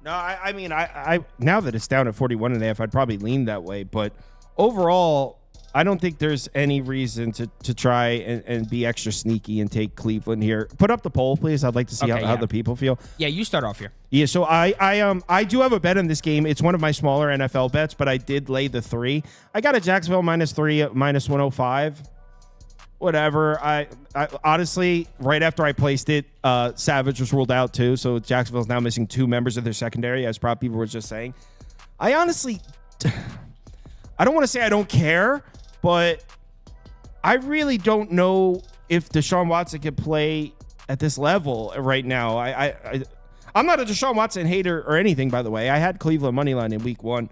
no, I mean, I now that it's down at 41.5, I'd probably lean that way. But overall, I don't think there's any reason to try and be extra sneaky and take Cleveland here. Put up the poll, please. I'd like to see how the people feel. Yeah, you start off here. Yeah, so I do have a bet in this game. It's one of my smaller NFL bets, but I did lay the 3. I got a Jacksonville -3 at -105. Whatever. I honestly, right after I placed it, Savage was ruled out too. So Jacksonville's now missing 2 members of their secondary, as Prop Beaver was just saying. I honestly, I don't want to say I don't care, but I really don't know if Deshaun Watson can play at this level right now. I'm not a Deshaun Watson hater or anything, by the way. I had Cleveland moneyline in week 1.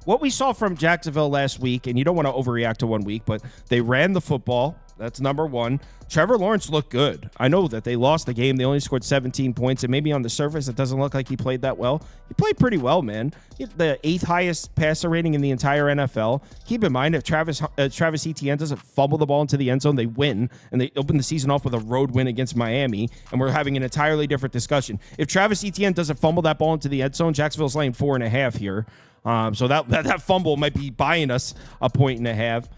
What we saw from Jacksonville last week, and you don't want to overreact to 1 week, but they ran the football. That's number 1. Trevor Lawrence looked good. I know that they lost the game. They only scored 17 points, and maybe on the surface, it doesn't look like he played that well. He played pretty well, man. He had the 8th highest passer rating in the entire NFL. Keep in mind, if Travis Etienne doesn't fumble the ball into the end zone, they win, and they open the season off with a road win against Miami, and we're having an entirely different discussion. If Travis Etienne doesn't fumble that ball into the end zone, Jacksonville's laying 4.5 here. So that fumble might be buying us a 1.5.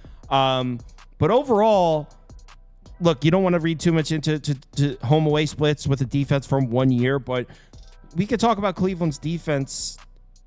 But overall, look, you don't want to read too much into home away splits with a defense from 1 year, but we could talk about Cleveland's defense,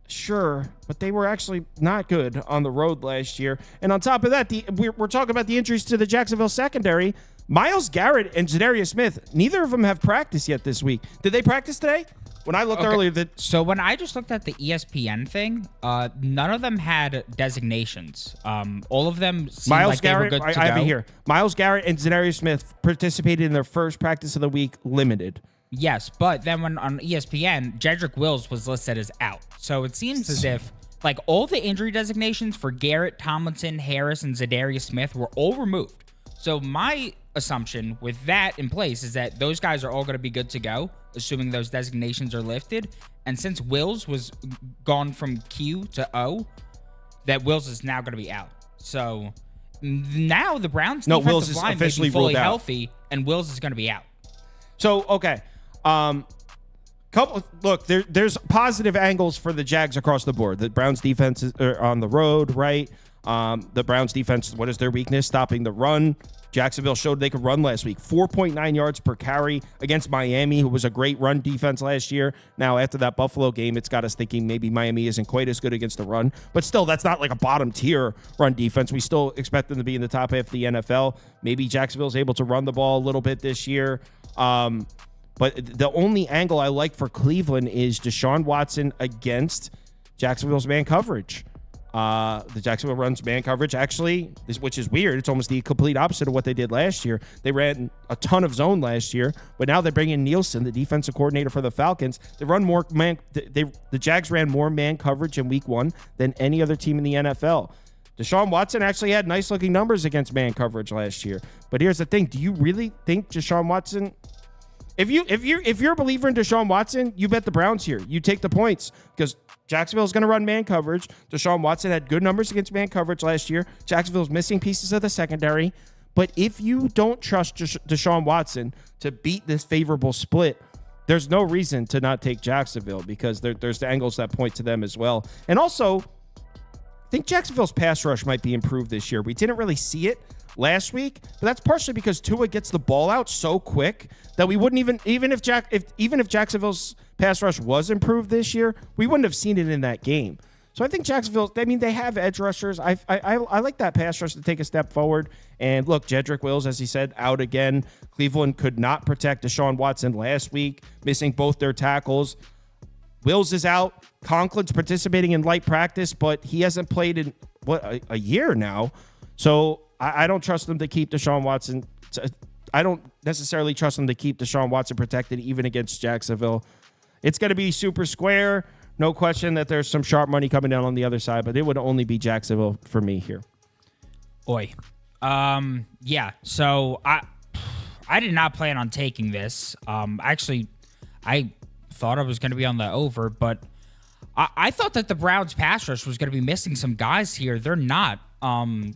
sure, but they were actually not good on the road last year. And on top of that, we're talking about the injuries to the Jacksonville secondary. Myles Garrett and Zadarius Smith, neither of them have practiced yet this week. Did they practice today? When I looked earlier, so when I just looked at the ESPN thing, none of them had designations. All of them seemed like Garrett, they were good to I have go. it here. Myles Garrett and Zadarius Smith participated in their first practice of the week, limited. Yes, but then when on ESPN, Jedrick Wills was listed as out. So it seems as if like all the injury designations for Garrett, Tomlinson, Harris, and Zadarius Smith were all removed. So my assumption with that in place is that those guys are all going to be good to go, assuming those designations are lifted. And since Wills was gone from Q to O, that Wills is now going to be out. So now the Browns defensive line may be fully healthy, and Wills is going to be out. So, okay. There's positive angles for the Jags across the board. The Browns defense is on the road, right? The Browns defense, what is their weakness? Stopping the run. Jacksonville showed they could run last week. 4.9 yards per carry against Miami, who was a great run defense last year. Now, after that Buffalo game, it's got us thinking maybe Miami isn't quite as good against the run. But still, that's not like a bottom-tier run defense. We still expect them to be in the top half of the NFL. Maybe Jacksonville's able to run the ball a little bit this year. But the only angle I like for Cleveland is Deshaun Watson against Jacksonville's man coverage. The Jacksonville runs man coverage, actually, which is weird. It's almost the complete opposite of what they did last year. They ran a ton of zone last year, but now they bring in Nielsen, the defensive coordinator for the Falcons. They run more man. The Jags ran more man coverage in Week 1 than any other team in the NFL. Deshaun Watson actually had nice-looking numbers against man coverage last year. But here's the thing: do you really think Deshaun Watson? If you're a believer in Deshaun Watson, you bet the Browns here. You take the points because Jacksonville's going to run man coverage. Deshaun Watson had good numbers against man coverage last year. Jacksonville's missing pieces of the secondary. But if you don't trust Deshaun Watson to beat this favorable split, there's no reason to not take Jacksonville because there's the angles that point to them as well. And also, I think Jacksonville's pass rush might be improved this year. We didn't really see it last week, but that's partially because Tua gets the ball out so quick that we wouldn't even if Jacksonville's pass rush was improved this year, we wouldn't have seen it in that game. So I think Jacksonville, they have edge rushers. I like that pass rush to take a step forward. And look, Jedrick Wills, as he said, out again. Cleveland could not protect Deshaun Watson last week, missing both their tackles. Wills is out. Conklin's participating in light practice, but he hasn't played in a year now. So I don't trust them to keep Deshaun Watson. I don't necessarily trust them to keep Deshaun Watson protected even against Jacksonville. It's going to be super square. No question that there's some sharp money coming down on the other side, but it would only be Jacksonville for me here. Oi. Yeah. So I did not plan on taking this. Actually, I thought I was going to be on the over, but I thought that the Browns pass rush was going to be missing some guys here. They're not.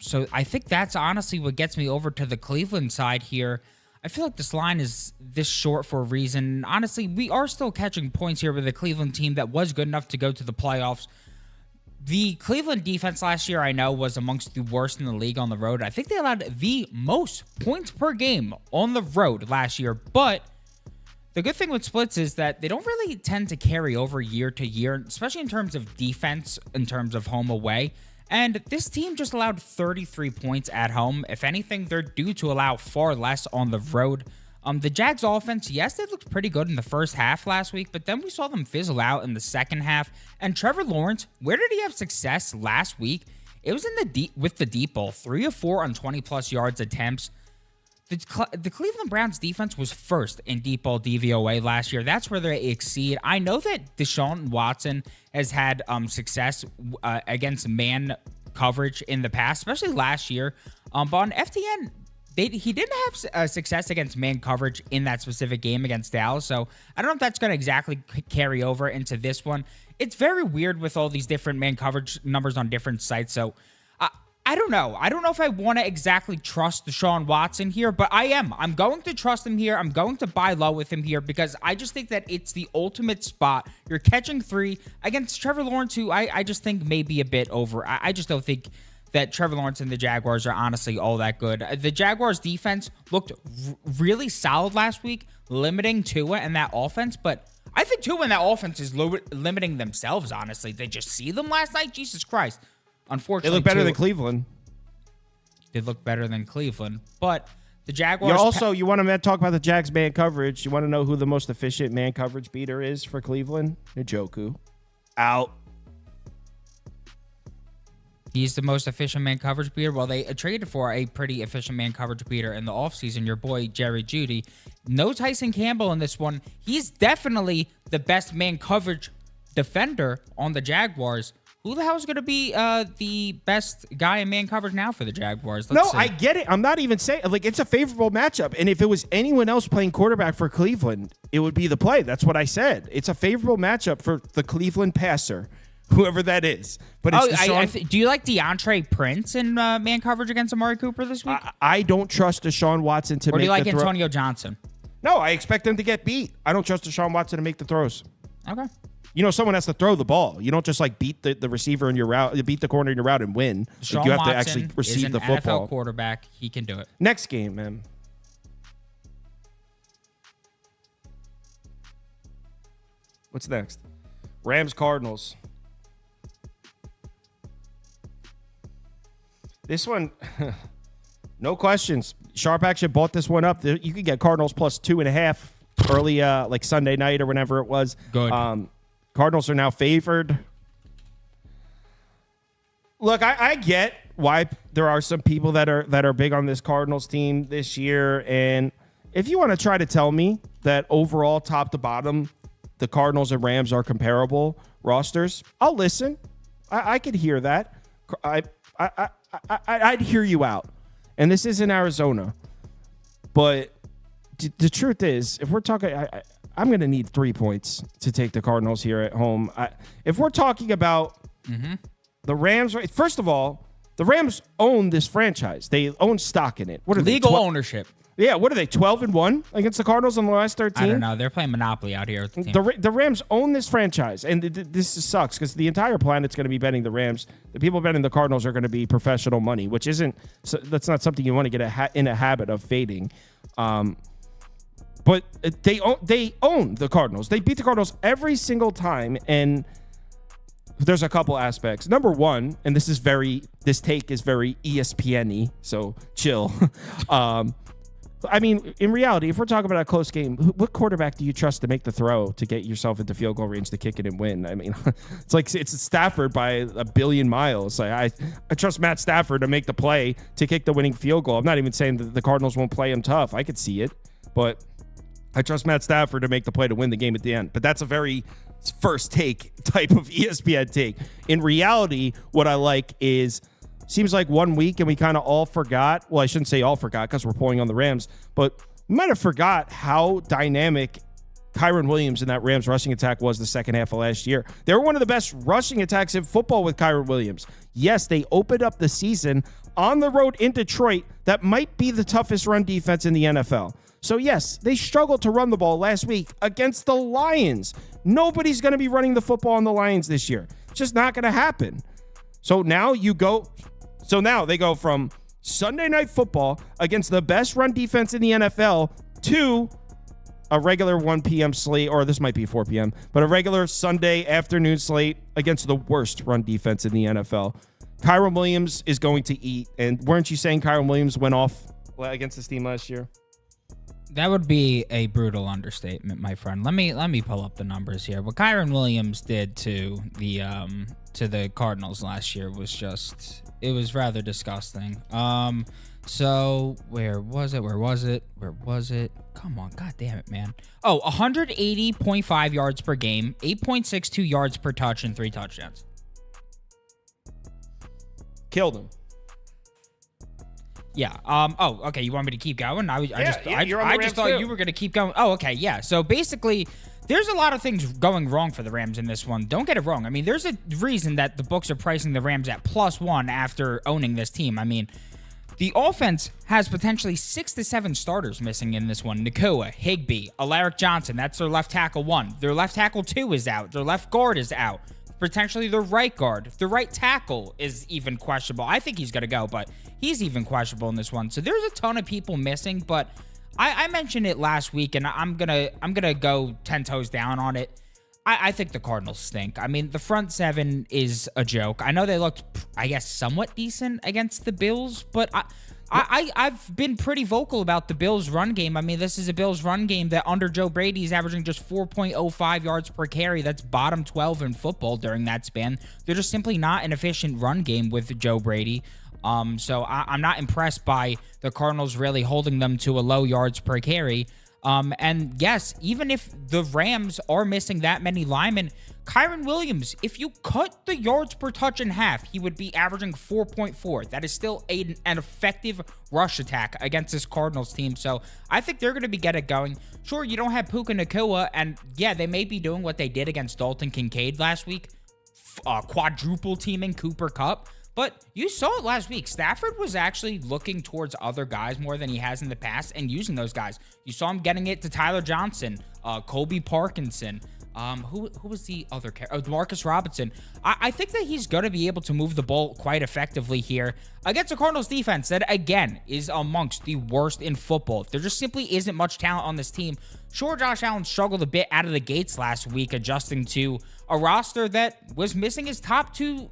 So I think that's honestly what gets me over to the Cleveland side here. I feel like this line is this short for a reason. Honestly, we are still catching points here with a Cleveland team that was good enough to go to the playoffs. The Cleveland defense last year, I know, was amongst the worst in the league on the road. I think they allowed the most points per game on the road last year. But the good thing with splits is that they don't really tend to carry over year to year, especially in terms of defense, in terms of home away. And this team just allowed 33 points at home. If anything, they're due to allow far less on the road. The Jags offense, yes, they looked pretty good in the first half last week, but then we saw them fizzle out in the second half. And Trevor Lawrence, where did he have success last week? It was in with the deep ball, 3 of 4 on 20-plus yards attempts. The Cleveland Browns defense was first in deep ball DVOA last year. That's where they exceed. I know that Deshaun Watson has had success against man coverage in the past, especially last year. But on FTN, he didn't have success against man coverage in that specific game against Dallas. So I don't know if that's going to exactly carry over into this one. It's very weird with all these different man coverage numbers on different sites. So I don't know. I don't know if I want to exactly trust Deshaun Watson here, but I am. I'm going to trust him here. I'm going to buy low with him here because I just think that it's the ultimate spot. You're catching 3 against Trevor Lawrence, who I just think may be a bit over. I just don't think that Trevor Lawrence and the Jaguars are honestly all that good. The Jaguars defense looked really solid last week, limiting Tua and that offense, but I think too when that offense is limiting themselves. Honestly, they just see them last night. Jesus Christ! Unfortunately, They look better than Cleveland. They look better than Cleveland, but the Jaguars. You want to talk about the Jags man coverage? You want to know who the most efficient man coverage beater is for Cleveland? Njoku. Out. He's the most efficient man coverage beater. Well, they traded for a pretty efficient man coverage beater in the offseason. Your boy, Jerry Jeudy. No Tyson Campbell in this one. He's definitely the best man coverage defender on the Jaguars. Who the hell is going to be the best guy in man coverage now for the Jaguars? Let's see. I get it. I'm not even saying, like, it's a favorable matchup. And if it was anyone else playing quarterback for Cleveland, it would be the play. That's what I said. It's a favorable matchup for the Cleveland passer, whoever that is. But it's do you like DeAndre Prince in man coverage against Amari Cooper this week? I don't trust Deshaun Watson to make the throw. Or do you like Antonio Johnson? No, I expect them to get beat. I don't trust Deshaun Watson to make the throws. Okay. You know, someone has to throw the ball. You don't just like beat the receiver in your route, beat the corner in your route and win. Deshaun you have Watson to actually receive the is an football. NFL quarterback. He can do it. Next game, man. What's next? Rams Cardinals. This one, no questions. Sharp actually bought this one up. You could get Cardinals plus 2.5 early, like Sunday night or whenever it was. Good. Cardinals are now favored. Look, I get why there are some people that are big on this Cardinals team this year, and if you want to try to tell me that overall, top to bottom, the Cardinals and Rams are comparable rosters, I'll listen. I could hear that. I'd hear you out. And this is in Arizona. But the truth is, if we're talking, I'm going to need 3 points to take the Cardinals here at home. If we're talking about the Rams, first of all, the Rams own this franchise. They own stock in it. What are legal they, ownership? Yeah, what are they, 12-1 against the Cardinals in the last 13? I don't know. They're playing Monopoly out here. With the team. The Rams own this franchise, and this sucks because the entire planet's going to be betting the Rams. The people betting the Cardinals are going to be professional money, which that's not something you want to get in a habit of fading. But they own the Cardinals. They beat the Cardinals every single time, and there's a couple aspects. Number one, and this take is very ESPN-y, so chill. I mean, in reality, if we're talking about a close game, what quarterback do you trust to make the throw to get yourself into field goal range to kick it and win? I mean, it's Stafford by a billion miles. I trust Matt Stafford to make the play to kick the winning field goal. I'm not even saying that the Cardinals won't play him tough. I could see it, but I trust Matt Stafford to make the play to win the game at the end. But that's a very first take type of ESPN take. In reality, what I like is, seems like 1 week and we kind of all forgot. Well, I shouldn't say all forgot because we're pulling on the Rams, but we might have forgot how dynamic Kyren Williams in that Rams rushing attack was the second half of last year. They were one of the best rushing attacks in football with Kyren Williams. Yes, they opened up the season on the road in Detroit. That might be the toughest run defense in the NFL. So yes, they struggled to run the ball last week against the Lions. Nobody's going to be running the football on the Lions this year. It's just not going to happen. So now they go from Sunday Night Football against the best run defense in the NFL to a regular 1 p.m. slate, or this might be 4 p.m., but a regular Sunday afternoon slate against the worst run defense in the NFL. Kyren Williams is going to eat. And weren't you saying Kyren Williams went off against this team last year? That would be a brutal understatement, my friend. Let me pull up the numbers here. What Kyren Williams did to the Cardinals last year was it was rather disgusting. So where was it? Come on, god damn it, man. 180.5 yards per game, 8.62 yards per touch, and 3 touchdowns. Killed him. Yeah. Okay. You want me to keep going? I just thought too. you were going to keep going. Oh, okay. Yeah. So basically, there's a lot of things going wrong for the Rams in this one. Don't get it wrong. I mean, there's a reason that the books are pricing the Rams at +1 after owning this team. I mean, the offense has potentially 6 to 7 starters missing in this one. Nakua, Higbee, Alaric Johnson. That's their left tackle 1. Their left tackle 2 is out. Their left guard is out. Potentially their right guard. The right tackle is even questionable. I think he's going to go, but he's even questionable in this one. So there's a ton of people missing, but I mentioned it last week, and I'm gonna go 10 toes down on it. I think the Cardinals stink. I mean, the front seven is a joke. I know they looked, I guess, somewhat decent against the Bills, but I've been pretty vocal about the Bills' run game. I mean, this is a Bills' run game that under Joe Brady is averaging just 4.05 yards per carry. That's bottom 12 in football during that span. They're just simply not an efficient run game with Joe Brady. So I'm not impressed by the Cardinals really holding them to a low yards per carry. And yes, even if the Rams are missing that many linemen, Kyron Williams, if you cut the yards per touch in half, he would be averaging 4.4. That is still an effective rush attack against this Cardinals team. So I think they're going to be getting going. Sure, you don't have Puka Nacua, and yeah, they may be doing what they did against Dalton Kincaid last week, quadruple teaming Cooper Kupp. But you saw it last week. Stafford was actually looking towards other guys more than he has in the past and using those guys. You saw him getting it to Tyler Johnson, Kobe Parkinson. Who was the other character? Demarcus Robinson. I think that he's going to be able to move the ball quite effectively here against the Cardinals defense that, again, is amongst the worst in football. There just simply isn't much talent on this team. Sure, Josh Allen struggled a bit out of the gates last week, adjusting to a roster that was missing his top two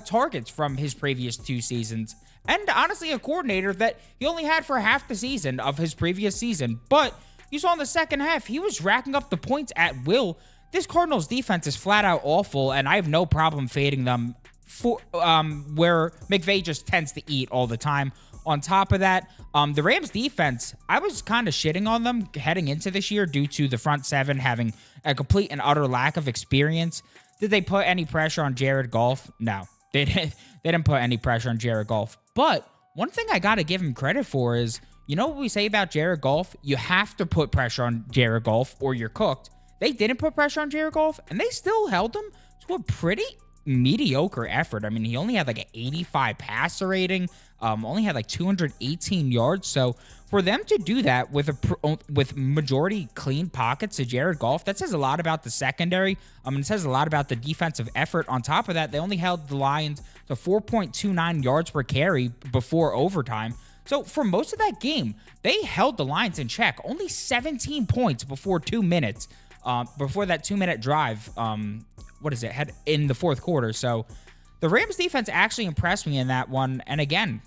targets from his previous 2 seasons. And honestly, a coordinator that he only had for half the season of his previous season. But you saw in the second half, he was racking up the points at will. This Cardinals defense is flat out awful, and I have no problem fading them for where McVay just tends to eat all the time. On top of that, the Rams defense, I was kind of shitting on them heading into this year due to the front seven having a complete and utter lack of experience. Did they put any pressure on Jared Goff? No, they didn't put any pressure on Jared Goff. But one thing I got to give him credit for is, you know what we say about Jared Goff? You have to put pressure on Jared Goff or you're cooked. They didn't put pressure on Jared Goff, and they still held him to a pretty mediocre effort. I mean, he only had like an 85 passer rating, only had like 218 yards. So for them to do that with majority clean pockets to Jared Goff, that says a lot about the secondary. It says a lot about the defensive effort. On top of that, they only held the Lions to 4.29 yards per carry before overtime. So for most of that game, they held the Lions in check. Only 17 points before 2 minutes. Before that 2-minute drive, had in the fourth quarter. So the Rams defense actually impressed me in that one. And again,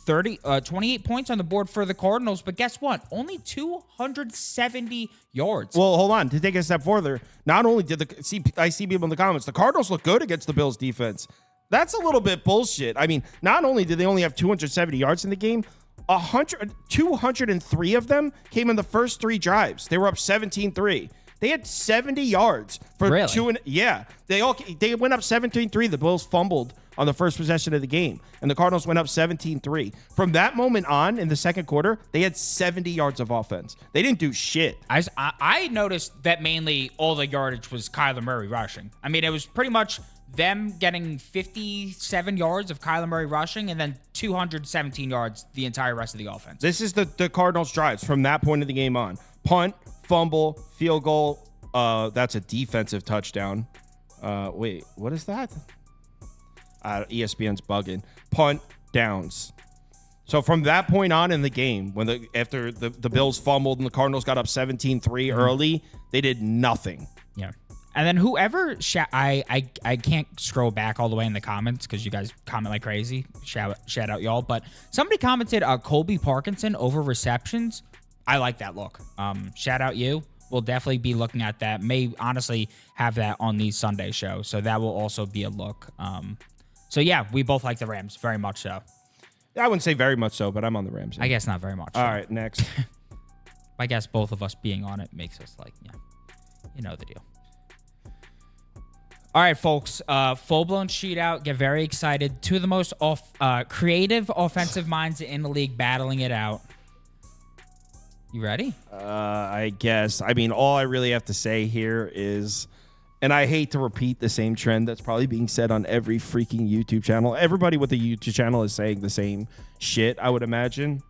28 points on the board for the Cardinals. But guess what? Only 270 yards. Well, hold on. To take it a step further, not only did I see people in the comments, the Cardinals look good against the Bills defense. That's a little bit bullshit. I mean, not only did they only have 270 yards in the game, 203 of them came in the first 3 drives. They were up 17-3. They had 70 yards for really? They went up 17-3. The Bills fumbled on the first possession of the game, and the Cardinals went up 17-3. From that moment on in the second quarter, they had 70 yards of offense. They didn't do shit. I noticed that mainly all the yardage was Kyler Murray rushing. I mean, it was pretty much them getting 57 yards of Kyler Murray rushing and then 217 yards the entire rest of the offense. This is the Cardinals' drives from that point of the game on. Punt, fumble, field goal. That's a defensive touchdown. Wait, what is that? ESPN's bugging. Punt, downs. So from that point on in the game, after the Bills fumbled and the Cardinals got up 17-3 early, they did nothing. Yeah. And then whoever I can't scroll back all the way in the comments because you guys comment like crazy. Shout out y'all. But somebody commented Kobe Parkinson over receptions. I like that look. Shout out you. We'll definitely be looking at that. May honestly have that on the Sunday show. So that will also be a look. So yeah, we both like the Rams very much so. I wouldn't say very much so, but I'm on the Rams. I guess not very much. All right, next. I guess both of us being on it makes us like, you know the deal. All right, folks, full-blown shootout. Get very excited. 2 of the most creative offensive minds in the league battling it out. You ready? I guess. I mean, all I really have to say here is, and I hate to repeat the same trend that's probably being said on every freaking YouTube channel. Everybody with a YouTube channel is saying the same shit, I would imagine.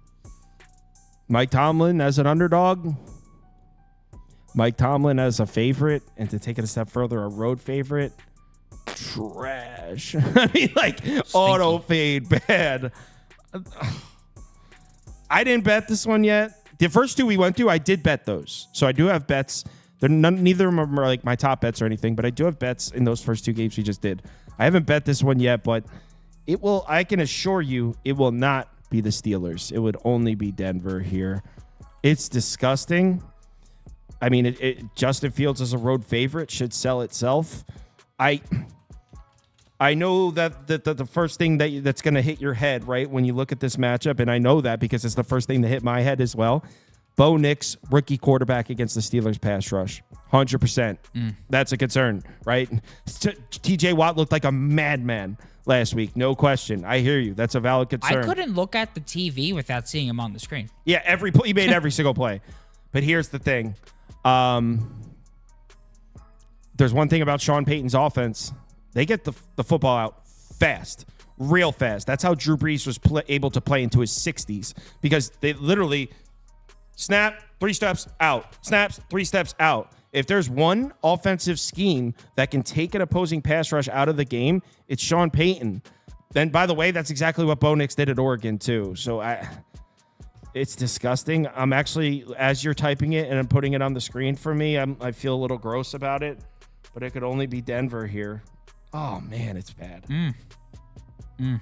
Mike Tomlin as an underdog. Mike Tomlin as a favorite, and to take it a step further, a road favorite. Trash. I mean, like, auto fade bad. I didn't bet this one yet, The first two we went through, I did bet those. So I do have bets. Neither of them are like my top bets or anything, but I do have bets in those first two games we just did. I haven't bet this one yet, but it will. I can assure you it will not be the Steelers. It would only be Denver here. It's disgusting. I mean, Justin Fields as a road favorite should sell itself. I know that the first thing that's going to hit your head, right, when you look at this matchup, and I know that because it's the first thing that hit my head as well. Bo Nix, rookie quarterback against the Steelers pass rush. 100%. That's a concern, right? TJ Watt looked like a madman last week. No question. I hear you. That's a valid concern. I couldn't look at the TV without seeing him on the screen. Yeah, he made every single play. But here's the thing. There's one thing about Sean Payton's offense. They get the football out fast, real fast. That's how Drew Brees was able to play into his 60s because they literally snap, 3 steps out, snaps, 3 steps out. If there's one offensive scheme that can take an opposing pass rush out of the game, it's Sean Payton. Then, by the way, that's exactly what Bo Nix did at Oregon, too. So it's disgusting. I'm actually, as you're typing it and I'm putting it on the screen for me, I feel a little gross about it, but it could only be Denver here. Oh, man, it's bad. You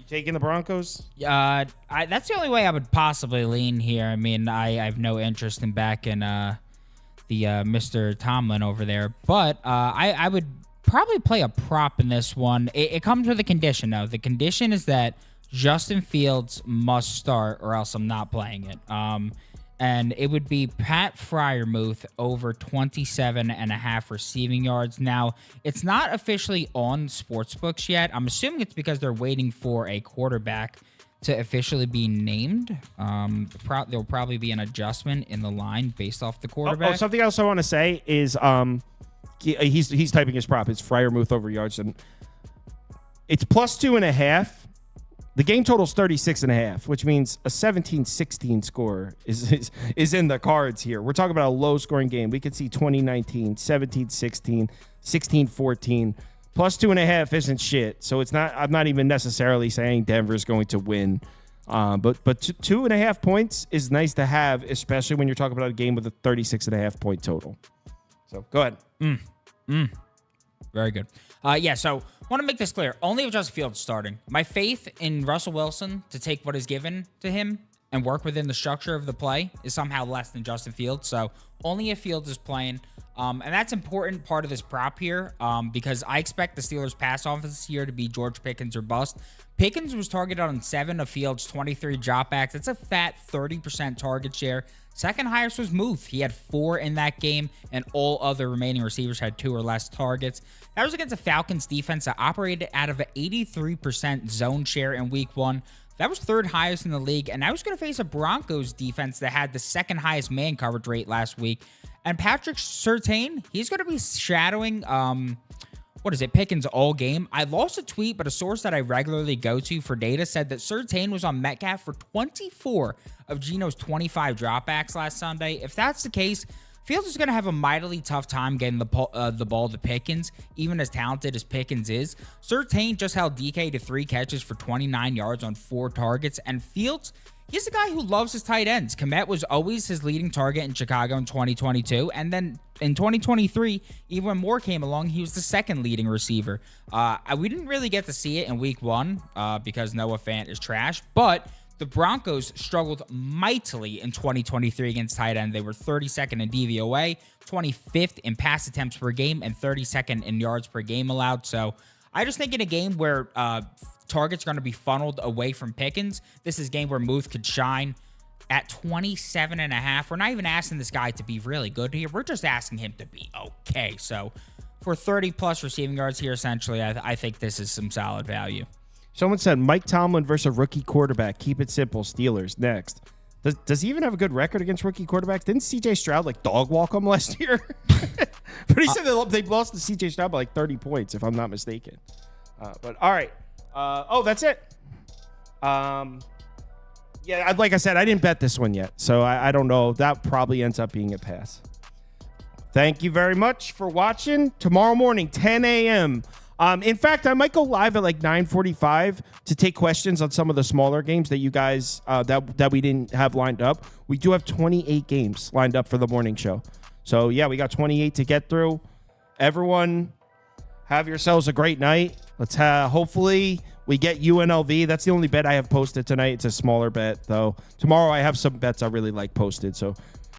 taking the Broncos? That's the only way I would possibly lean here. I mean, I have no interest in backing the Mr. Tomlin over there, but I would probably play a prop in this one. It comes with a condition, though. The condition is that Justin Fields must start or else I'm not playing it. And it would be Pat Freiermuth over 27.5 receiving yards. Now, it's not officially on sportsbooks yet. I'm assuming it's because they're waiting for a quarterback to officially be named. There'll probably be an adjustment in the line based off the quarterback. Something else I want to say is he's typing his prop. It's Freiermuth over yards. And it's +2.5. The game total's 36.5, which means a 17-16 score is in the cards here. We're talking about a low-scoring game. We could see 20-19, 17-16, 16-14. +2.5 isn't shit. So it's not. I'm not even necessarily saying Denver's going to win. But 2.5 points is nice to have, especially when you're talking about a game with a 36.5 point total. So go ahead. Very good. So want to make this clear. Only if Justin Fields starting. My faith in Russell Wilson to take what is given to him and work within the structure of the play is somehow less than Justin Fields. So only if Fields is playing. And that's important part of this prop here because I expect the Steelers pass offense this year to be George Pickens or bust. Pickens was targeted on 7 of Fields' 23 dropbacks. That's a fat 30% target share. Second highest was Muth. He had 4 in that game, and all other remaining receivers had 2 or less targets. That was against a Falcons defense that operated out of an 83% zone share in week 1. That was 3rd highest in the league, and I was going to face a Broncos defense that had the 2nd highest man coverage rate last week. And Patrick Surtain, he's going to be shadowing, Pickens all game. I lost a tweet, but a source that I regularly go to for data said that Surtain was on Metcalf for 24 of Geno's 25 dropbacks last Sunday. If that's the case, Fields is going to have a mightily tough time getting the ball to Pickens, even as talented as Pickens is. Surtain just held DK to 3 catches for 29 yards on 4 targets, and Fields, he's a guy who loves his tight ends. Kmet was always his leading target in Chicago in 2022, and then in 2023, even when Moore came along, he was the 2nd leading receiver. We didn't really get to see it in week 1 because Noah Fant is trash, but the Broncos struggled mightily in 2023 against tight end. They were 32nd in DVOA, 25th in pass attempts per game, and 32nd in yards per game allowed. So I just think in a game where targets are going to be funneled away from Pickens, this is a game where Muth could shine at 27.5. We're not even asking this guy to be really good here. We're just asking him to be okay. So for 30-plus receiving yards here, essentially, I think this is some solid value. Someone said Mike Tomlin versus a rookie quarterback. Keep it simple. Steelers next. Does he even have a good record against rookie quarterbacks? Didn't C.J. Stroud dog walk him last year? But he said they lost to C.J. Stroud by 30 points, if I'm not mistaken. But all right. That's it. Like I said, I didn't bet this one yet, so I don't know. That probably ends up being a pass. Thank you very much for watching. Tomorrow morning, 10 a.m. In fact, I might go live at like 9:45 to take questions on some of the smaller games that you guys that we didn't have lined up. We do have 28 games lined up for the morning show. So yeah, we got 28 to get through. Everyone, have yourselves a great night. Let's hopefully we get UNLV. That's the only bet I have posted tonight. It's a smaller bet though. Tomorrow I have some bets I really like posted. So